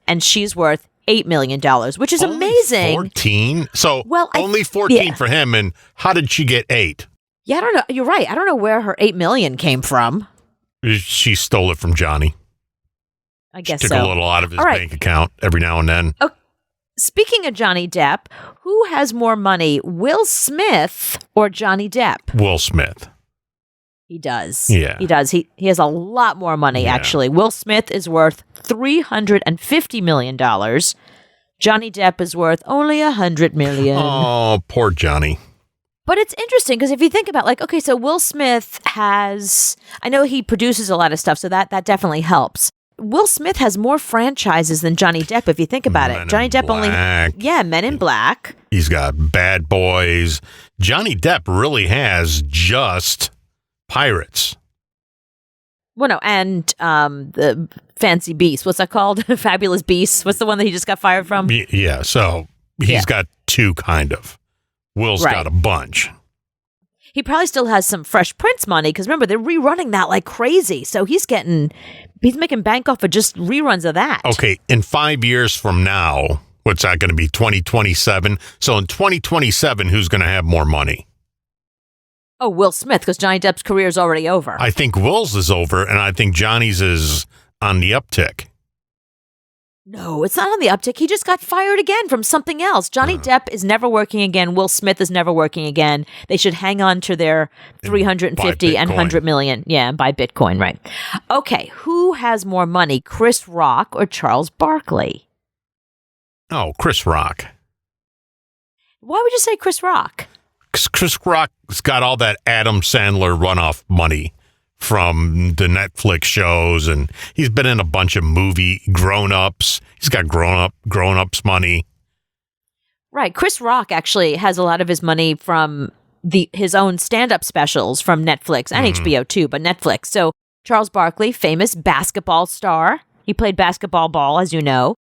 Speaker 4: and she's worth $8 million, which is amazing.
Speaker 5: 14? So only 14 for him, and how did she get 8?
Speaker 4: Yeah, I don't know. You're right. I don't know where her $8 million came from.
Speaker 5: She stole it from Johnny.
Speaker 4: I guess
Speaker 5: Took
Speaker 4: so.
Speaker 5: a little out of his
Speaker 4: All right.
Speaker 5: bank account every now and then.
Speaker 4: Oh, speaking of Johnny Depp, who has more money, Will Smith or Johnny Depp?
Speaker 5: Will Smith.
Speaker 4: He does.
Speaker 5: Yeah.
Speaker 4: He does. He has a lot more money, actually. Will Smith is worth $350 million. Johnny Depp is worth only $100 million.
Speaker 5: Oh, poor Johnny.
Speaker 4: But it's interesting because if you think about so Will Smith has, I know he produces a lot of stuff, so that definitely helps. Will Smith has more franchises than Johnny Depp, if you think about it. Johnny Depp Men in Black.
Speaker 5: He's got Bad Boys. Johnny Depp really has just Pirates.
Speaker 4: Well, no, and the Fancy Beasts. What's that called? Fabulous Beasts. What's the one that he just got fired from?
Speaker 5: Yeah, so he's got two, kind of. Will's got a bunch.
Speaker 4: He probably still has some Fresh Prince money because remember, they're rerunning that like crazy. So he's making bank off of just reruns of that.
Speaker 5: Okay, in 5 years from now, what's that going to be, 2027? So in 2027, who's going to have more money?
Speaker 4: Oh, Will Smith, because Johnny Depp's career is already over.
Speaker 5: I think Will's is over, and I think Johnny's is on the uptick.
Speaker 4: No, it's not on the uptick. He just got fired again from something else. Johnny Depp is never working again. Will Smith is never working again. They should hang on to their 350 and 100 million. Yeah, and buy Bitcoin, right. Okay, who has more money, Chris Rock or Charles Barkley?
Speaker 5: Oh, Chris Rock.
Speaker 4: Why would you say Chris Rock?
Speaker 5: Chris Rock's got all that Adam Sandler runoff money from the Netflix shows, and he's been in a bunch of movie grown-ups. He's got grown-ups money.
Speaker 4: Right. Chris Rock actually has a lot of his money from his own stand-up specials from Netflix and HBO too, but Netflix. So Charles Barkley, famous basketball star. He played basketball ball, as you know.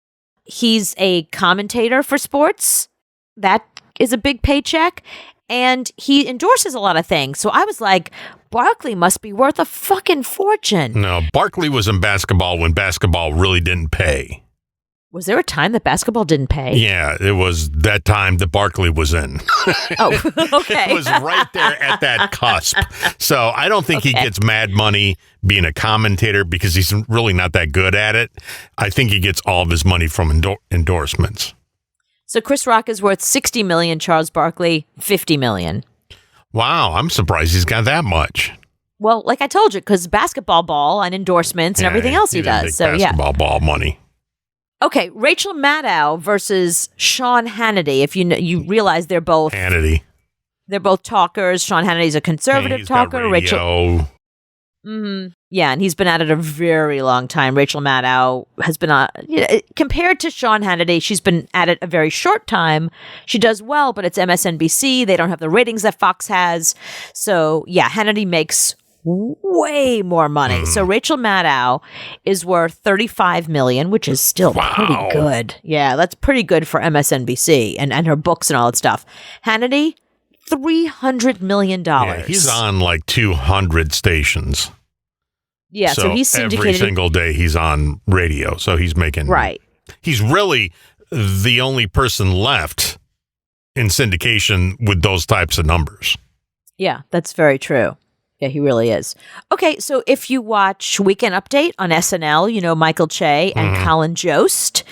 Speaker 4: He's a commentator for sports. That is a big paycheck. And he endorses a lot of things. So I was like, Barkley must be worth a fucking fortune.
Speaker 5: No, Barkley was in basketball when basketball really didn't pay.
Speaker 4: Was there a time that basketball didn't pay?
Speaker 5: Yeah, it was that time that Barkley was in.
Speaker 4: Oh, okay.
Speaker 5: It was right there at that cusp. So I don't think he gets mad money being a commentator because he's really not that good at it. I think he gets all of his money from endorsements.
Speaker 4: So Chris Rock is worth $60 million, Charles Barkley, $50 million.
Speaker 5: Wow, I'm surprised he's got that much.
Speaker 4: Well, like I told you, because basketball ball and endorsements and everything else he does. So
Speaker 5: basketball ball money.
Speaker 4: Okay, Rachel Maddow versus Sean Hannity. If you realize they're both
Speaker 5: Hannity.
Speaker 4: They're both talkers. Sean Hannity's a conservative talker. Rachel. Yeah, and he's been at it a very long time. Rachel Maddow has been compared to Sean Hannity, she's been at it a very short time. She does well, but it's MSNBC. They don't have the ratings that Fox has. So yeah, Hannity makes way more money. So Rachel Maddow is worth $35 million, which is still pretty good. Yeah, that's pretty good for MSNBC and her books and all that stuff. Hannity, $300 million.
Speaker 5: Yeah, he's on like 200 stations.
Speaker 4: Yeah, so he's syndicated.
Speaker 5: Every single day he's on radio, so he's making...
Speaker 4: Right.
Speaker 5: He's really the only person left in syndication with those types of numbers.
Speaker 4: Yeah, that's very true. Yeah, he really is. Okay, so if you watch Weekend Update on SNL, you know Michael Che and Colin Jost.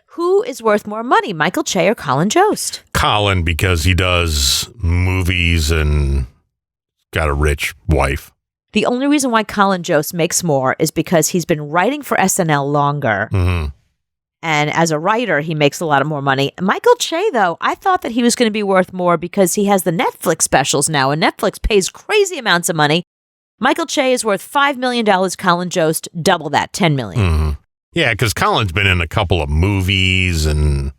Speaker 4: Who is worth more money, Michael Che or Colin Jost?
Speaker 5: Colin, because he does movies and got a rich wife.
Speaker 4: The only reason why Colin Jost makes more is because he's been writing for SNL longer. And as a writer, he makes a lot of more money. Michael Che, though, I thought that he was going to be worth more because he has the Netflix specials now, and Netflix pays crazy amounts of money. Michael Che is worth $5 million. Colin Jost, double that, $10 million.
Speaker 5: Yeah, because Colin's been in a couple of movies, and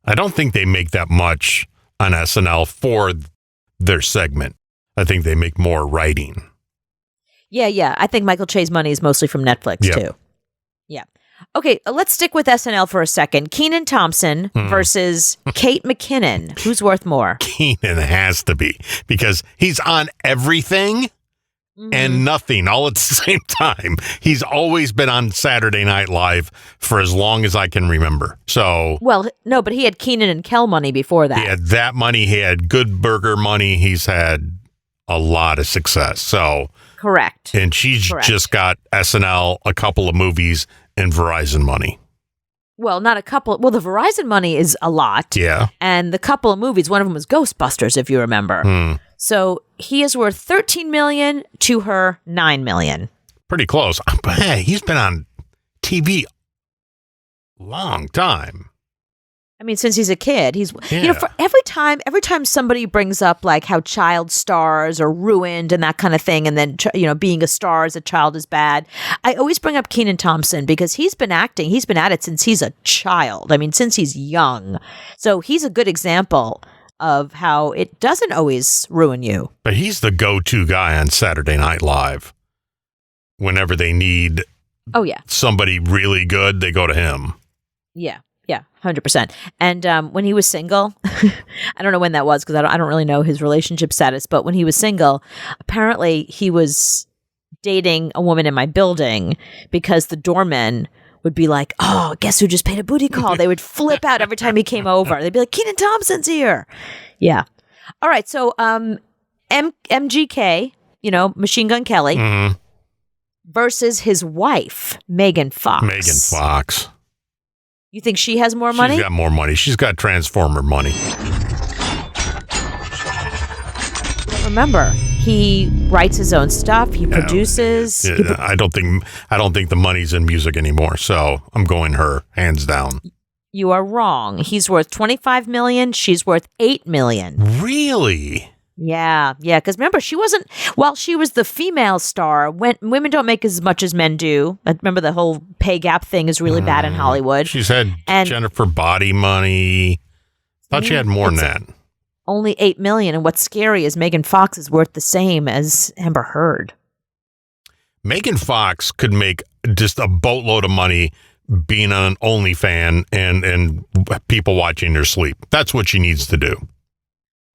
Speaker 5: I don't think they make that much on SNL for their segment. I think they make more writing.
Speaker 4: Yeah. I think Michael Che's money is mostly from Netflix, too. Yeah. Okay, let's stick with SNL for a second. Kenan Thompson versus Kate McKinnon. Who's worth more?
Speaker 5: Kenan has to be, because he's on everything and nothing all at the same time. He's always been on Saturday Night Live for as long as I can remember. So,
Speaker 4: well, no, but he had Kenan and Kel money before that.
Speaker 5: He had that money. He had Good Burger money. He's had a lot of success. So,
Speaker 4: correct.
Speaker 5: And she's just got SNL, a couple of movies, and Verizon money.
Speaker 4: Well, not a couple. Well, the Verizon money is a lot.
Speaker 5: Yeah.
Speaker 4: And the couple of movies, one of them was Ghostbusters, if you remember. So he is worth $13 million to her $9 million.
Speaker 5: Pretty close. But hey, he's been on TV a long time.
Speaker 4: I mean, since he's a kid, he's, for every time somebody brings up like how child stars are ruined and that kind of thing, and then, being a star as a child is bad, I always bring up Kenan Thompson because he's been acting. He's been at it since he's a child. I mean, since he's young. So he's a good example of how it doesn't always ruin you.
Speaker 5: But he's the go-to guy on Saturday Night Live. Whenever they need somebody really good, they go to him.
Speaker 4: Yeah. Yeah, 100%. And when he was single, I don't know when that was because I don't really know his relationship status, but when he was single, apparently he was dating a woman in my building because the doormen would be like, oh, guess who just paid a booty call? They would flip out every time he came over. They'd be like, Kenan Thompson's here. Yeah. All right. So MGK, Machine Gun Kelly, versus his wife, Megan Fox.
Speaker 5: Megan Fox.
Speaker 4: You think she has more money?
Speaker 5: She's got more money. She's got Transformer money.
Speaker 4: Remember, he writes his own stuff. He produces.
Speaker 5: I don't think the money's in music anymore. So I'm going her hands down.
Speaker 4: You are wrong. He's worth $25 million. She's worth $8 million.
Speaker 5: Really?
Speaker 4: Yeah, because remember, she wasn't, while she was the female star, when women don't make as much as men do. Remember, the whole pay gap thing is really bad in Hollywood.
Speaker 5: She's had Jennifer Body money. Thought she had more than that.
Speaker 4: Only $8 million, and what's scary is Megan Fox is worth the same as Amber Heard.
Speaker 5: Megan Fox could make just a boatload of money being on an OnlyFans and people watching her sleep. That's what she needs to do.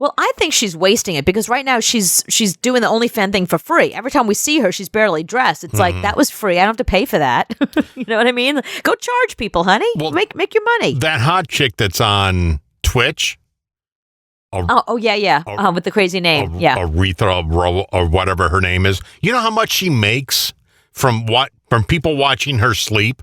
Speaker 4: Well, I think she's wasting it because right now she's doing the OnlyFans thing for free. Every time we see her, she's barely dressed. It's like, that was free. I don't have to pay for that. You know what I mean? Go charge people, honey. Well, make your money.
Speaker 5: That hot chick that's on Twitch.
Speaker 4: With the crazy name.
Speaker 5: Aretha or whatever her name is. You know how much she makes from people watching her sleep?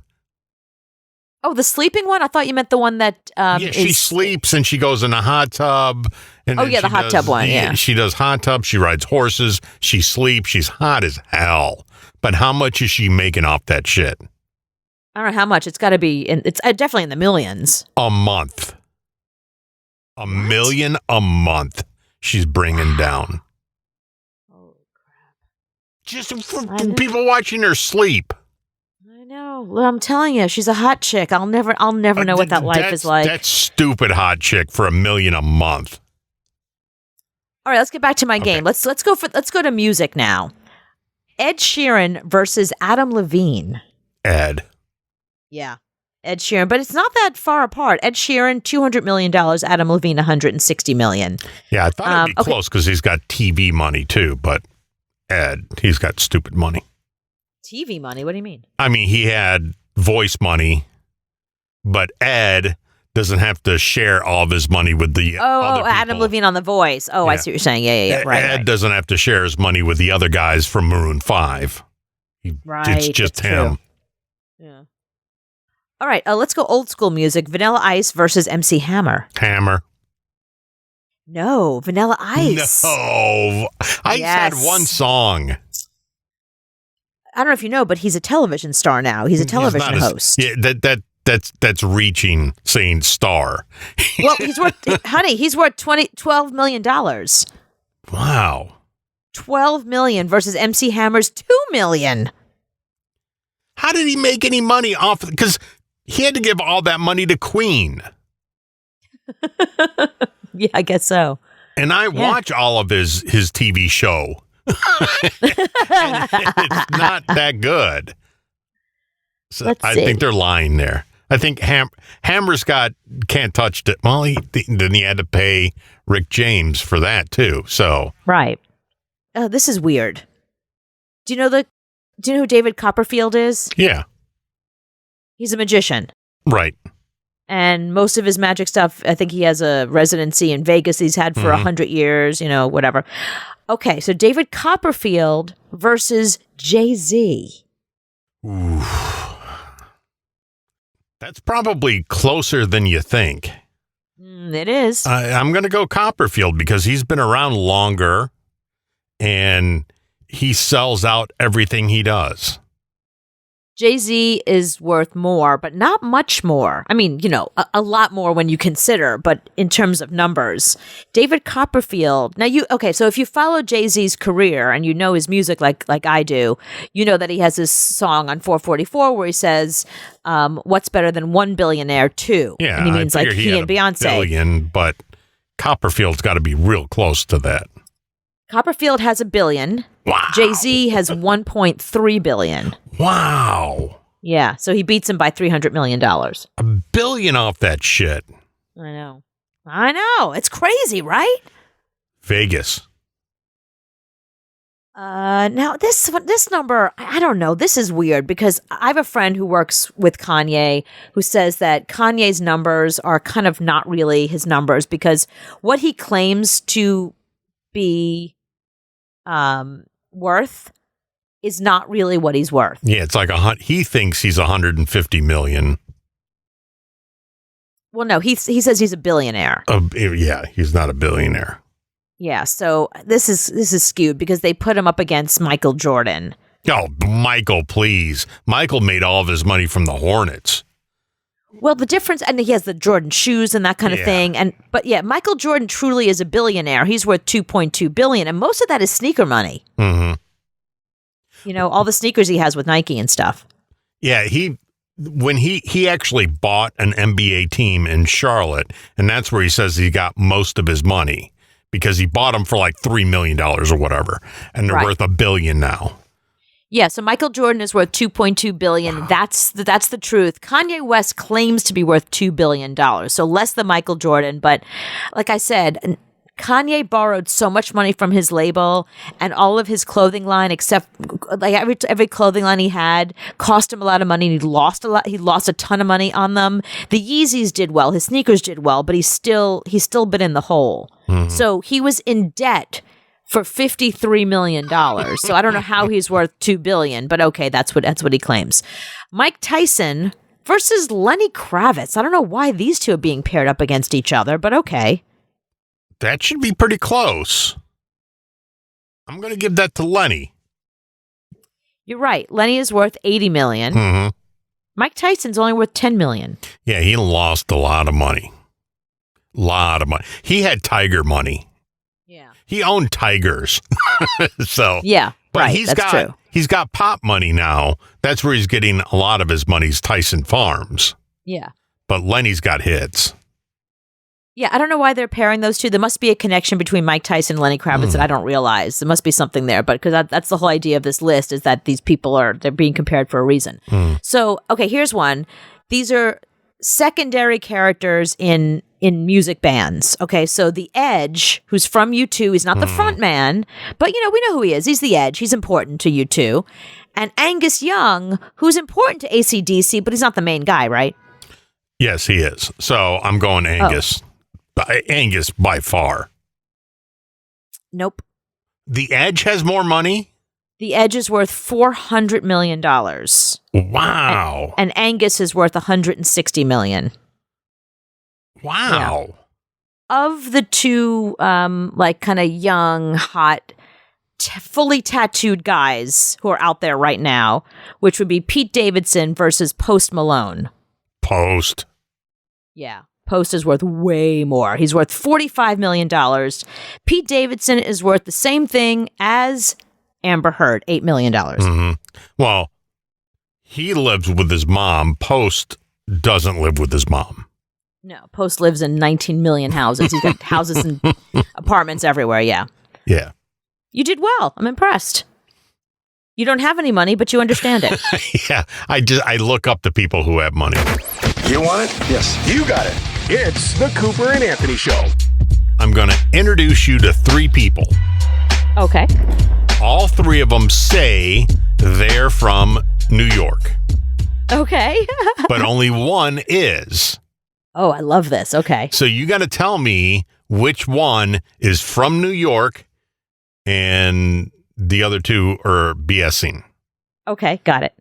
Speaker 4: Oh, the sleeping one? I thought you meant the one that
Speaker 5: she sleeps and she goes in a hot tub. And
Speaker 4: the hot tub one, yeah.
Speaker 5: She does hot tub. She rides horses. She sleeps. She's hot as hell. But how much is she making off that shit?
Speaker 4: I don't know how much. It's got to be, it's definitely in the millions.
Speaker 5: A month. $1 million a month she's bringing down.
Speaker 4: Holy crap.
Speaker 5: Just for people watching her sleep.
Speaker 4: No, well, I'm telling you, she's a hot chick. I'll never know what that life is like.
Speaker 5: That stupid hot chick for $1 million a month.
Speaker 4: All right, let's get back to my game. Let's go to music now. Ed Sheeran versus Adam Levine.
Speaker 5: Ed.
Speaker 4: Yeah, Ed Sheeran, but it's not that far apart. Ed Sheeran, $200 million. Adam Levine, $160 million.
Speaker 5: Yeah, I thought it'd be close because he's got TV money too. But Ed, he's got stupid money.
Speaker 4: TV money? What do you mean?
Speaker 5: I mean, he had voice money, but Ed doesn't have to share all of his money with the other people.
Speaker 4: Adam Levine on The Voice. Oh, yeah. I see what you're saying. Yeah. Right.
Speaker 5: Ed doesn't have to share his money with the other guys from Maroon 5. It's just him.
Speaker 4: True. Yeah. All right, let's go old school music. Vanilla Ice versus MC Hammer.
Speaker 5: Hammer.
Speaker 4: No, Vanilla Ice.
Speaker 5: No. Ice had one song.
Speaker 4: I don't know if you know, but he's a television star now. He's a television host.
Speaker 5: Yeah, that's reaching saying star.
Speaker 4: Well, he's worth $12 million.
Speaker 5: Wow.
Speaker 4: $12 million versus MC Hammer's $2 million.
Speaker 5: How did he make any money off? Because he had to give all that money to Queen.
Speaker 4: Yeah, I guess so.
Speaker 5: And I watch all of his TV show. And it's not that good. So I think they're lying there. I think Hammer's can't touch it. Well, then he had to pay Rick James for that too. So
Speaker 4: right. Oh, this is weird. Do you know who David Copperfield is?
Speaker 5: Yeah.
Speaker 4: He's a magician.
Speaker 5: Right.
Speaker 4: And most of his magic stuff, I think he has a residency in Vegas he's had for 100 years, whatever. Okay, so David Copperfield versus Jay-Z.
Speaker 5: Ooh. That's probably closer than you think.
Speaker 4: It is.
Speaker 5: I'm going to go Copperfield because he's been around longer and he sells out everything he does.
Speaker 4: Jay-Z is worth more, but not much more. I mean, a lot more when you consider, but in terms of numbers. David Copperfield. Now so if you follow Jay-Z's career and you know his music like I do, you know that he has this song on 444 where he says, what's better than one billionaire, two?
Speaker 5: Yeah,
Speaker 4: and he means like he and Beyonce.
Speaker 5: Billion, but Copperfield's got to be real close to that.
Speaker 4: Copperfield has $1 billion.
Speaker 5: Wow.
Speaker 4: Jay-Z has $1.3 billion.
Speaker 5: Wow.
Speaker 4: Yeah, so he beats him by $300 million.
Speaker 5: $1 billion off that shit.
Speaker 4: I know. It's crazy, right?
Speaker 5: Vegas.
Speaker 4: Now this number, I don't know. This is weird because I have a friend who works with Kanye who says that Kanye's numbers are kind of not really his numbers because what he claims to be worth is not really what he's worth.
Speaker 5: Yeah, it's like he thinks he's 150 million.
Speaker 4: Well, no, he says he's a billionaire.
Speaker 5: Yeah, he's not a billionaire.
Speaker 4: Yeah, so this is skewed because they put him up against Michael Jordan.
Speaker 5: Oh, Michael, please. Michael made all of his money from the Hornets.
Speaker 4: Well, the difference, and he has the Jordan shoes and that kind of thing. But Michael Jordan truly is a billionaire. He's worth $2.2 billion, and most of that is sneaker money.
Speaker 5: Mm-hmm.
Speaker 4: You know, all the sneakers he has with Nike and stuff.
Speaker 5: Yeah, when he actually bought an NBA team in Charlotte, and that's where he says he got most of his money because he bought them for like $3 million or whatever, and they're worth $1 billion now.
Speaker 4: Yeah, so Michael Jordan is worth $2.2 billion. That's the truth. Kanye West claims to be worth $2 billion, so less than Michael Jordan. But like I said, Kanye borrowed so much money from his label, and all of his clothing line, except like every clothing line he had, cost him a lot of money, and he lost a lot. He lost a ton of money on them. The Yeezys did well, his sneakers did well, but he's still been in the hole. Mm-hmm. So he was in debt for $53 million. So I don't know how he's worth $2 billion, but okay, that's what he claims. Mike Tyson versus Lenny Kravitz. I don't know why these two are being paired up against each other, but okay.
Speaker 5: That should be pretty close. I'm going to give that to Lenny.
Speaker 4: You're right. Lenny is worth $80 million.
Speaker 5: Mm-hmm.
Speaker 4: Mike Tyson's only worth $10 million.
Speaker 5: Yeah, he lost a lot of money. He had tiger money.
Speaker 4: Yeah.
Speaker 5: He owned tigers. So
Speaker 4: yeah,
Speaker 5: but
Speaker 4: right. That's true.
Speaker 5: He's got pop money now. That's where he's getting a lot of his money's Tyson Farms.
Speaker 4: Yeah.
Speaker 5: But Lenny's got hits.
Speaker 4: Yeah, I don't know why they're pairing those two. There must be a connection between Mike Tyson and Lenny Kravitz that I don't realize. There must be something there, but because that's the whole idea of this list is that these people they're being compared for a reason. So, okay, here's one. These are secondary characters in music bands. Okay, so The Edge, who's from U2, he's not the front man, but we know who he is. He's The Edge. He's important to U2. And Angus Young, who's important to AC/DC, but he's not the main guy, right?
Speaker 5: Yes, he is. So I'm going Angus. Angus by far.
Speaker 4: Nope.
Speaker 5: The Edge has more money?
Speaker 4: The Edge is worth $400 million.
Speaker 5: Wow.
Speaker 4: And Angus is worth $160 million.
Speaker 5: Wow.
Speaker 4: Yeah. Of the two, kind of young, hot, fully tattooed guys who are out there right now, which would be Pete Davidson versus Post Malone.
Speaker 5: Post.
Speaker 4: Yeah. Post is worth way more. He's worth $45 million. Pete Davidson is worth the same thing as Amber Heard, $8 million.
Speaker 5: Mm-hmm. Well, he lives with his mom. Post doesn't live with his mom.
Speaker 4: No, Post lives in 19 million houses. He's got houses and apartments everywhere, yeah.
Speaker 5: Yeah.
Speaker 4: You did well. I'm impressed. You don't have any money, but you understand it.
Speaker 5: Yeah, I look up to people who have money.
Speaker 1: You want it? Yes. You got it.
Speaker 3: It's the Cooper and Anthony Show.
Speaker 5: I'm going to introduce you to 3 people.
Speaker 4: Okay.
Speaker 5: All 3 of them say they're from New York.
Speaker 4: Okay.
Speaker 5: But only one is.
Speaker 4: Oh, I love this. Okay.
Speaker 5: So you got to tell me which one is from New York and the other 2 are BSing.
Speaker 4: Okay, got it.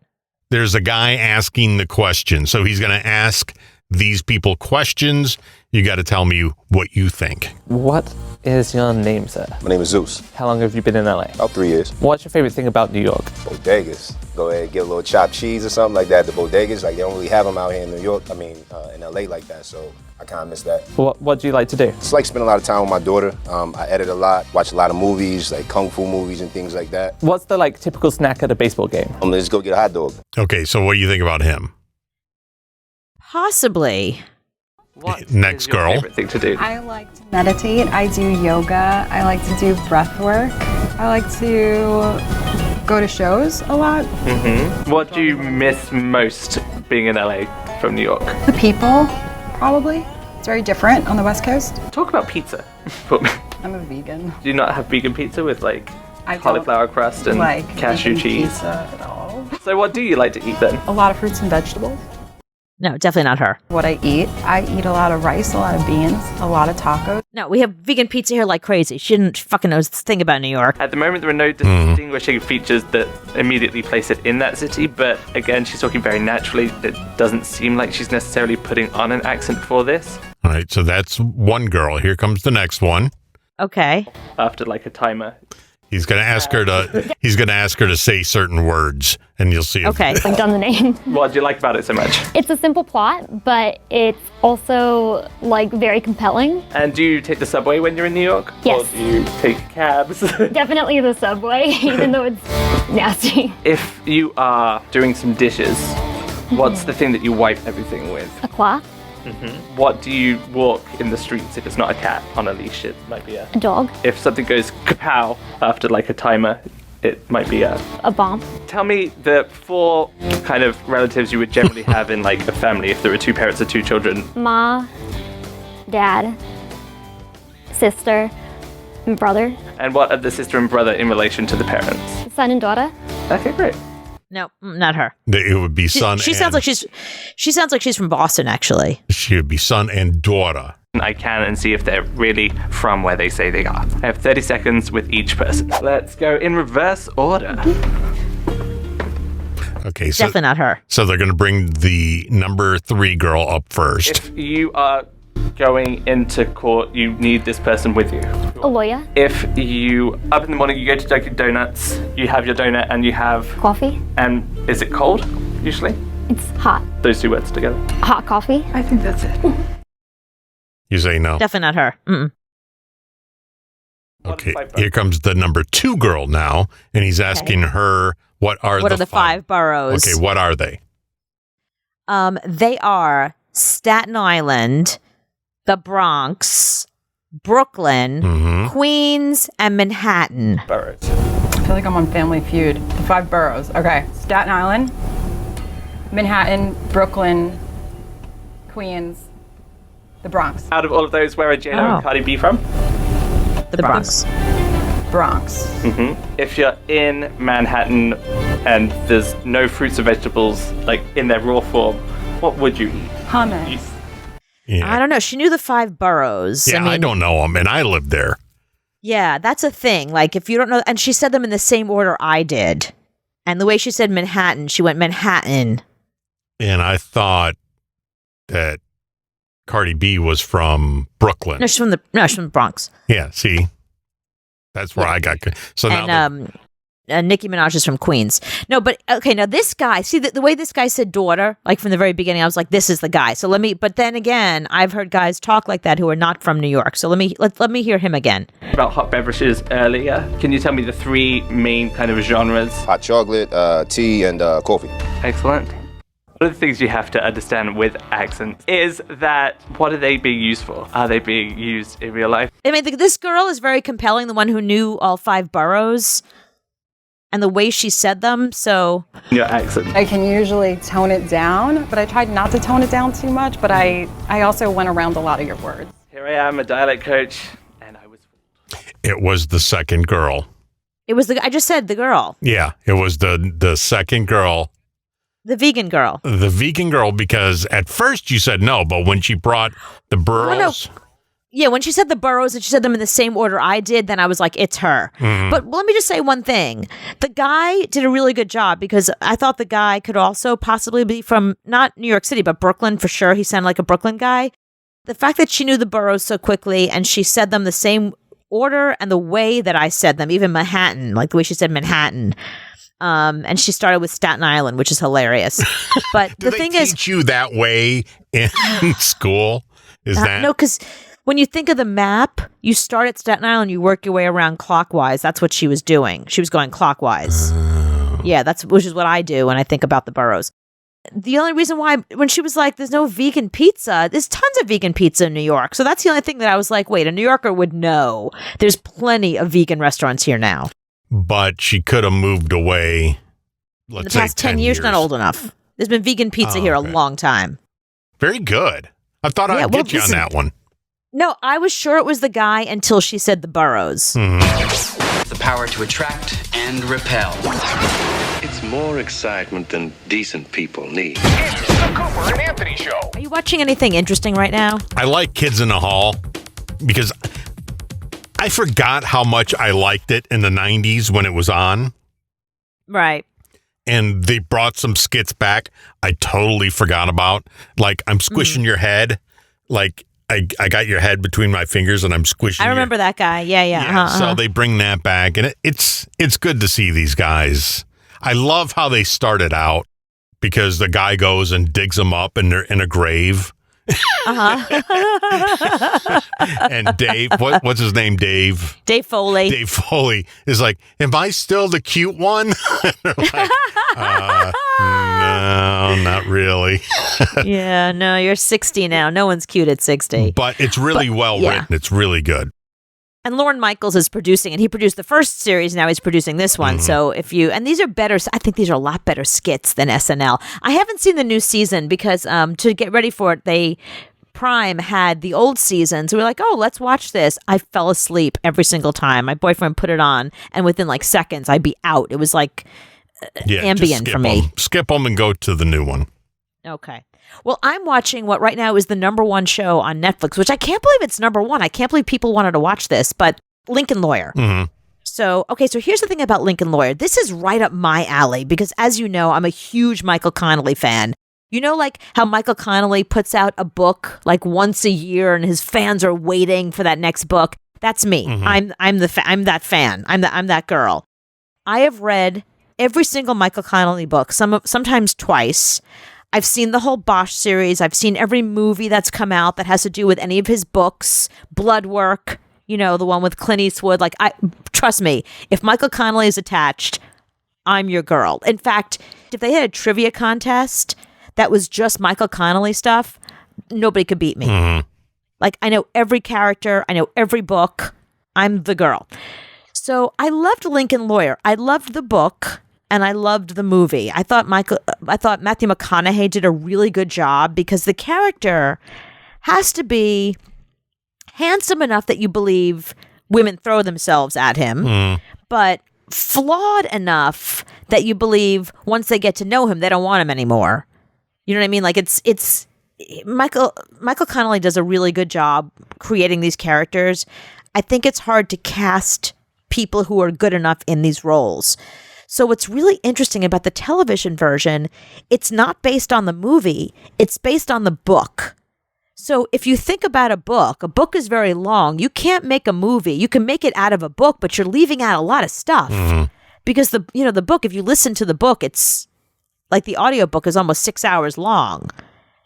Speaker 5: There's a guy asking the question. So he's going to ask these people questions. You got to tell me what you think.
Speaker 15: What is your name, sir?
Speaker 16: My name is Zeus.
Speaker 15: How long have you been in LA?
Speaker 16: About 3 years.
Speaker 15: What's your favorite thing about New York?
Speaker 16: Bodegas. Go ahead and get a little chopped cheese or something like that. The bodegas, like they don't really have them out here in New York. I mean, in LA like that. So I kind of miss that.
Speaker 15: What do you like to do?
Speaker 16: It's like spending a lot of time with my daughter. I edit a lot, watch a lot of movies, like kung fu movies and things like that.
Speaker 15: What's the typical snack at a baseball game?
Speaker 16: Let's go get a hot dog.
Speaker 5: Okay, so what do you think about him?
Speaker 4: Possibly.
Speaker 5: Next girl.
Speaker 15: Favorite thing to do?
Speaker 17: I like to meditate. I do yoga. I like to do breath work. I like to go to shows a lot.
Speaker 15: Mm-hmm. What do you miss most being in LA from New York?
Speaker 17: The people, probably. It's very different on the West Coast.
Speaker 15: Talk about pizza.
Speaker 17: I'm a vegan.
Speaker 15: Do you not have vegan pizza with cauliflower crust and cashew cheese?
Speaker 17: Pizza at all.
Speaker 15: So what do you like to eat then?
Speaker 17: A lot of fruits and vegetables.
Speaker 4: No, definitely not her.
Speaker 17: What I eat a lot of rice, a lot of beans, a lot of tacos.
Speaker 4: No, we have vegan pizza here like crazy. She didn't fucking know this thing about New York.
Speaker 15: At the moment, there are no distinguishing features that immediately place it in that city, but again, she's talking very naturally. It doesn't seem like she's necessarily putting on an accent for this.
Speaker 5: All right, so that's one girl. Here comes the next one.
Speaker 4: Okay.
Speaker 15: After a timer.
Speaker 5: He's going to ask her to say certain words, and you'll see.
Speaker 4: Okay.
Speaker 10: I've done the name.
Speaker 15: What do you like about it so much?
Speaker 10: It's a simple plot, but it's also like very compelling.
Speaker 15: And do you take the subway when you're in New York?
Speaker 10: Yes.
Speaker 15: Or do you take cabs?
Speaker 10: Definitely the subway, even though it's nasty.
Speaker 15: If you are doing some dishes, what's the thing that you wipe everything with?
Speaker 10: A cloth,
Speaker 15: What do you walk in the streets if it's not a cat on a leash? It might be
Speaker 10: a dog,
Speaker 15: If something goes kapow after like a timer, it might be a
Speaker 10: bomb.
Speaker 15: Tell me the 4 kind of relatives you would generally have in like a family if there were 2 parents or 2 children.
Speaker 10: Ma, dad, sister, and brother,
Speaker 15: And what are the sister and brother in relation to the parents?
Speaker 10: son and daughter.
Speaker 15: Okay, great.
Speaker 4: No, not her.
Speaker 5: It would be son.
Speaker 4: She sounds like she's from Boston, actually.
Speaker 5: She would be son and daughter.
Speaker 15: I can and see if they're really from where they say they are. I have 30 seconds with each person. Let's go in reverse order.
Speaker 5: Okay, so
Speaker 4: Definitely not her.
Speaker 5: So they're going to bring the number 3 girl up first.
Speaker 15: If you are going into court, you need this person with you.
Speaker 10: A lawyer.
Speaker 15: If you, up in the morning, you go to Dunkin' Donuts, you have your donut and you have...
Speaker 10: Coffee.
Speaker 15: And is it cold, usually?
Speaker 10: It's hot.
Speaker 15: Those 2 words together.
Speaker 10: Hot coffee.
Speaker 15: I think that's it.
Speaker 5: You say no.
Speaker 4: Definitely not her. Mm-mm.
Speaker 5: Okay, here comes the number 2 girl now, and he's asking her what are the
Speaker 4: 5 boroughs?
Speaker 5: Okay, what are they?
Speaker 4: They are Staten Island, the Bronx, Brooklyn, Queens, and Manhattan.
Speaker 15: Boroughs.
Speaker 17: I feel like I'm on Family Feud. The 5 boroughs. Okay. Staten Island, Manhattan, Brooklyn, Queens, the Bronx.
Speaker 15: Out of all of those, where are J-Lo and Cardi B from?
Speaker 4: The Bronx.
Speaker 17: Bronx.
Speaker 15: If you're in Manhattan and there's no fruits or vegetables like in their raw form, what would you eat?
Speaker 17: Hummus.
Speaker 4: I don't know. She knew the 5 boroughs.
Speaker 5: Yeah, I don't know them, and I lived there.
Speaker 4: Yeah, that's a thing. Like, if you don't know, and she said them in the same order I did. And the way she said Manhattan, she went Manhattan.
Speaker 5: And I thought that Cardi B was from Brooklyn.
Speaker 4: No, she's from the Bronx.
Speaker 5: Yeah, see? That's where I got... So now
Speaker 4: and Nicki Minaj is from Queens. No, but okay, now this guy, see the way this guy said daughter, like from the very beginning, I was like, this is the guy. So but then again, I've heard guys talk like that who are not from New York. So let me hear him again.
Speaker 15: About hot beverages earlier. Can you tell me the 3 main kind of genres?
Speaker 16: Hot chocolate, tea, and coffee.
Speaker 15: Excellent. One of the things you have to understand with accents is that what are they being used for? Are they being used in real life?
Speaker 4: I mean, this girl is very compelling, the one who knew all 5 boroughs and the way she said them, so...
Speaker 15: Your accent.
Speaker 17: I can usually tone it down, but I tried not to tone it down too much, but I also went around a lot of your words.
Speaker 15: Here I am, a dialect coach, and I was...
Speaker 5: it was the second girl.
Speaker 4: It was I just said the girl.
Speaker 5: Yeah, it was the second girl.
Speaker 4: The vegan girl.
Speaker 5: The vegan girl, because at first you said no, but when she brought the boroughs...
Speaker 4: No. Yeah, when she said the boroughs and she said them in the same order I did, then I was like, it's her. But let me just say one thing. The guy did a really good job because I thought the guy could also possibly be from, not New York City, but Brooklyn for sure. He sounded like a Brooklyn guy. The fact that she knew the boroughs so quickly and she said them the same order and the way that I said them, even Manhattan, like the way she said Manhattan. And she started with Staten Island, which is hilarious. But the thing is,
Speaker 5: teach you that way in school? Is that
Speaker 4: no? Because when you think of the map, you start at Staten Island, you work your way around clockwise. That's what she was doing. She was going clockwise. Yeah, which is what I do when I think about the boroughs. The only reason why, when she was like, there's no vegan pizza, there's tons of vegan pizza in New York. So that's the only thing that I was like, wait, a New Yorker would know. There's plenty of vegan restaurants here now.
Speaker 5: But she could have moved away, let's
Speaker 4: in the
Speaker 5: say
Speaker 4: past 10 years, not old enough. There's been vegan pizza here a long time.
Speaker 5: Very good. I thought I'd get you on that one.
Speaker 4: No, I was sure it was the guy until she said the boroughs.
Speaker 18: The power to attract and repel.
Speaker 2: It's more excitement than decent people need.
Speaker 1: It's the Cooper and Anthony Show.
Speaker 4: Are you watching anything interesting right now?
Speaker 5: I like Kids in the Hall because I forgot how much I liked it in the 90s when it was on.
Speaker 4: Right.
Speaker 5: And they brought some skits back I totally forgot about. Like, I'm squishing your head. Like, I got your head between my fingers and I'm squishing.
Speaker 4: I remember that guy. Yeah.
Speaker 5: So they bring that back, and it's good to see these guys. I love how they started out because the guy goes and digs them up and they're in a grave. And Dave, what's his name? Dave
Speaker 4: Foley.
Speaker 5: Dave Foley is like, am I still the cute one? They're like, no, not really.
Speaker 4: Yeah, no, you're 60 now. No one's cute at 60.
Speaker 5: But it's really written. It's really good.
Speaker 4: And Lorne Michaels is producing, and he produced the first series. Now he's producing this one. So and these are better. I think these are a lot better skits than SNL. I haven't seen the new season because to get ready for it, Prime had the old season. So we're like, oh, let's watch this. I fell asleep every single time. My boyfriend put it on, and within like seconds, I'd be out. It was like ambient for me.
Speaker 5: Skip them and go to the new one.
Speaker 4: Okay. Well, I'm watching what right now is the #1 show on Netflix, which I can't believe it's #1. I can't believe people wanted to watch this, but Lincoln Lawyer. So here's the thing about Lincoln Lawyer. This is right up my alley because, as you know, I'm a huge Michael Connelly fan. You know, like how Michael Connelly puts out a book like once a year and his fans are waiting for that next book. That's me. I'm that fan. I'm that girl. I have read every single Michael Connelly book, sometimes twice. I've seen the whole Bosch series. I've seen every movie that's come out that has to do with any of his books. Bloodwork, you know, the one with Clint Eastwood. Like, trust me, if Michael Connelly is attached, I'm your girl. In fact, if they had a trivia contest that was just Michael Connelly stuff, nobody could beat me. Like, I know every character. I know every book. I'm the girl. So I loved Lincoln Lawyer. I loved the book. And I loved the movie. I thought Matthew McConaughey did a really good job because the character has to be handsome enough that you believe women throw themselves at him, but flawed enough that you believe once they get to know him, they don't want him anymore. You know what I mean? Like it's Michael Connelly does a really good job creating these characters. I think it's hard to cast people who are good enough in these roles. So what's really interesting about the television version, it's not based on the movie, it's based on the book. So if you think about a book is very long. You can't make a movie. You can make it out of a book, but you're leaving out a lot of stuff. Because the book, if you listen to the book, it's like the audiobook is almost 6 hours long.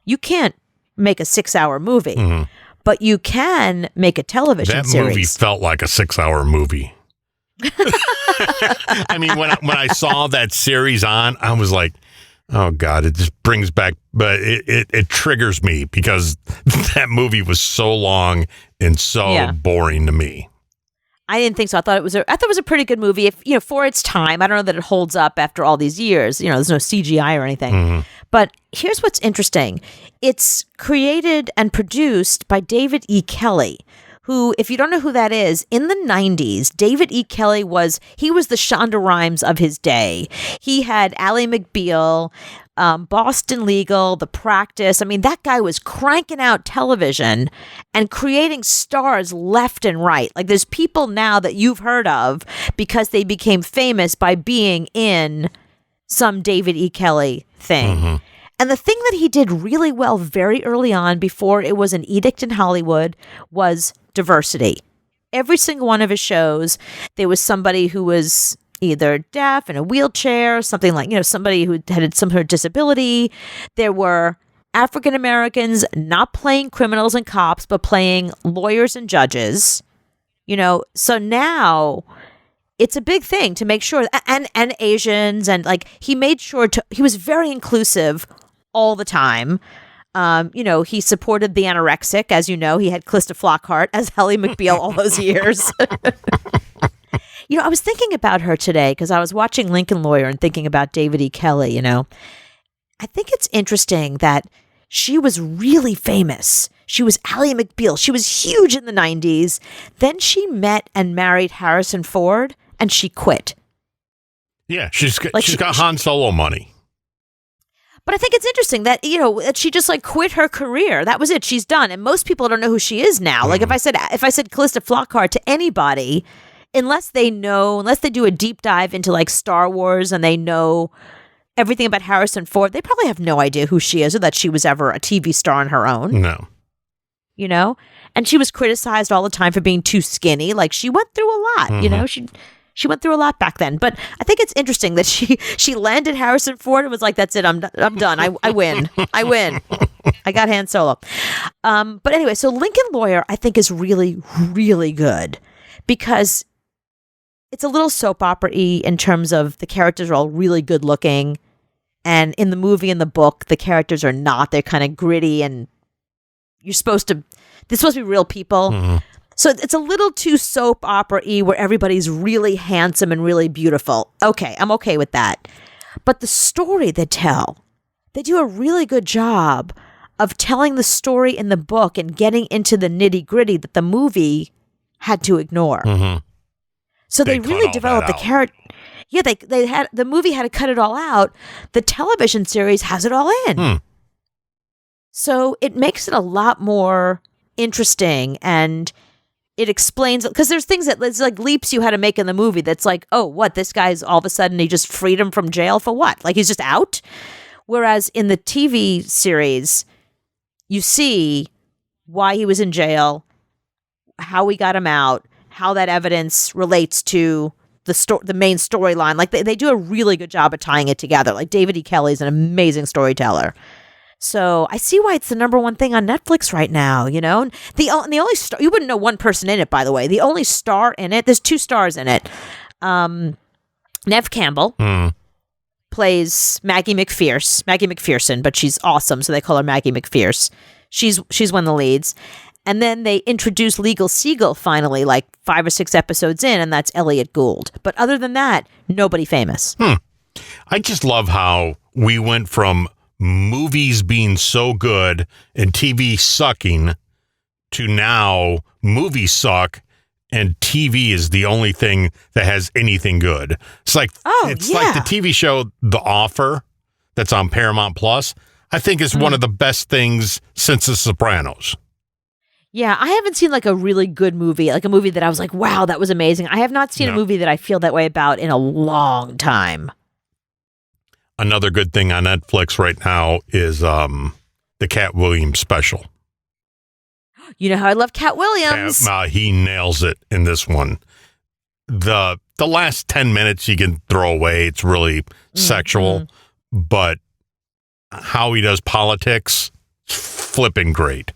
Speaker 4: You can't make a 6-hour movie, but you can make a television series.
Speaker 5: That movie felt like a 6-hour movie. I mean, when I saw that series on, I was like, oh God, it just brings back, but it triggers me because that movie was so long and so boring to me.
Speaker 4: I didn't think so. I thought it was a pretty good movie. If for its time, I don't know that it holds up after all these years. There's no CGI or anything. But here's what's interesting. It's created and produced by David E. Kelley, who, if you don't know who that is, in the 90s, David E. Kelley was the Shonda Rhimes of his day. He had Ally McBeal, Boston Legal, The Practice. I mean, that guy was cranking out television and creating stars left and right. Like, there's people now that you've heard of because they became famous by being in some David E. Kelley thing. And the thing that he did really well very early on, before it was an edict in Hollywood, was diversity. Every single one of his shows, there was somebody who was either deaf, in a wheelchair, something like, somebody who had some sort of disability. There were African Americans not playing criminals and cops, but playing lawyers and judges. So now it's a big thing to make sure, and Asians, and like he made sure he was very inclusive all the time. He supported the anorexic, as you know. He had Calista Flockhart as Ally McBeal all those years. I was thinking about her today because I was watching Lincoln Lawyer and thinking about David E. Kelley, I think it's interesting that she was really famous. She was Ally McBeal. She was huge in the 90s. Then she met and married Harrison Ford, and she quit.
Speaker 5: Yeah, she's got Han Solo money.
Speaker 4: But I think it's interesting that, that she just like quit her career. That was it. She's done. And most people don't know who she is now. Like if I said Calista Flockhart to anybody, unless they do a deep dive into like Star Wars and they know everything about Harrison Ford, they probably have no idea who she is or that she was ever a TV star on her own.
Speaker 5: No.
Speaker 4: you know? And she was criticized all the time for being too skinny. Like, she went through a lot, you know? She went through a lot back then. But I think it's interesting that she landed Harrison Ford and was like, that's it, I'm done. I win. I win. I got Han Solo. But anyway, so Lincoln Lawyer, I think, is really, really good because it's a little soap opera-y in terms of the characters are all really good looking. And in the movie and the book, the characters are not. They're kind of gritty and they're supposed to be real people. So it's a little too soap opera-y where everybody's really handsome and really beautiful. Okay, I'm okay with that. But the story they tell, they do a really good job of telling the story in the book and getting into the nitty-gritty that the movie had to ignore. So they really developed the character. Yeah, they had the movie had to cut it all out. The television series has it all in. So it makes it a lot more interesting, and it explains, because there's things that it's like leaps you had to make in the movie that's like, oh, what, this guy's all of a sudden he just freed him from jail for what? Like, he's just out? Whereas in the TV series, you see why he was in jail, how we got him out, how that evidence relates to the main storyline. Like, they do a really good job of tying it together. Like, David E. Kelly is an amazing storyteller. So I see why it's the number one thing on Netflix right now, you know? The only star, you wouldn't know one person in it, by the way. The only star in it, there's 2 stars in it. Nev Campbell plays Maggie McPherson, but she's awesome, so they call her Maggie McPherce. She's one of the leads. And then they introduce Legal Seagull finally, like 5 or 6 episodes in, and that's Elliot Gould. But other than that, nobody famous.
Speaker 5: I just love how we went from movies being so good and TV sucking to now movies suck and TV is the only thing that has anything good. It's like like the TV show The Offer that's on Paramount Plus. I think is one of the best things since The Sopranos.
Speaker 4: Yeah, I haven't seen like a really good movie, like a movie that I was like, wow, that was amazing. I have not seen a movie that I feel that way about in a long time.
Speaker 5: Another good thing on Netflix right now is the Cat Williams special.
Speaker 4: You know how I love Cat Williams.
Speaker 5: He nails it in this one. The last 10 minutes you can throw away. It's really sexual, but how he does politics, flipping great.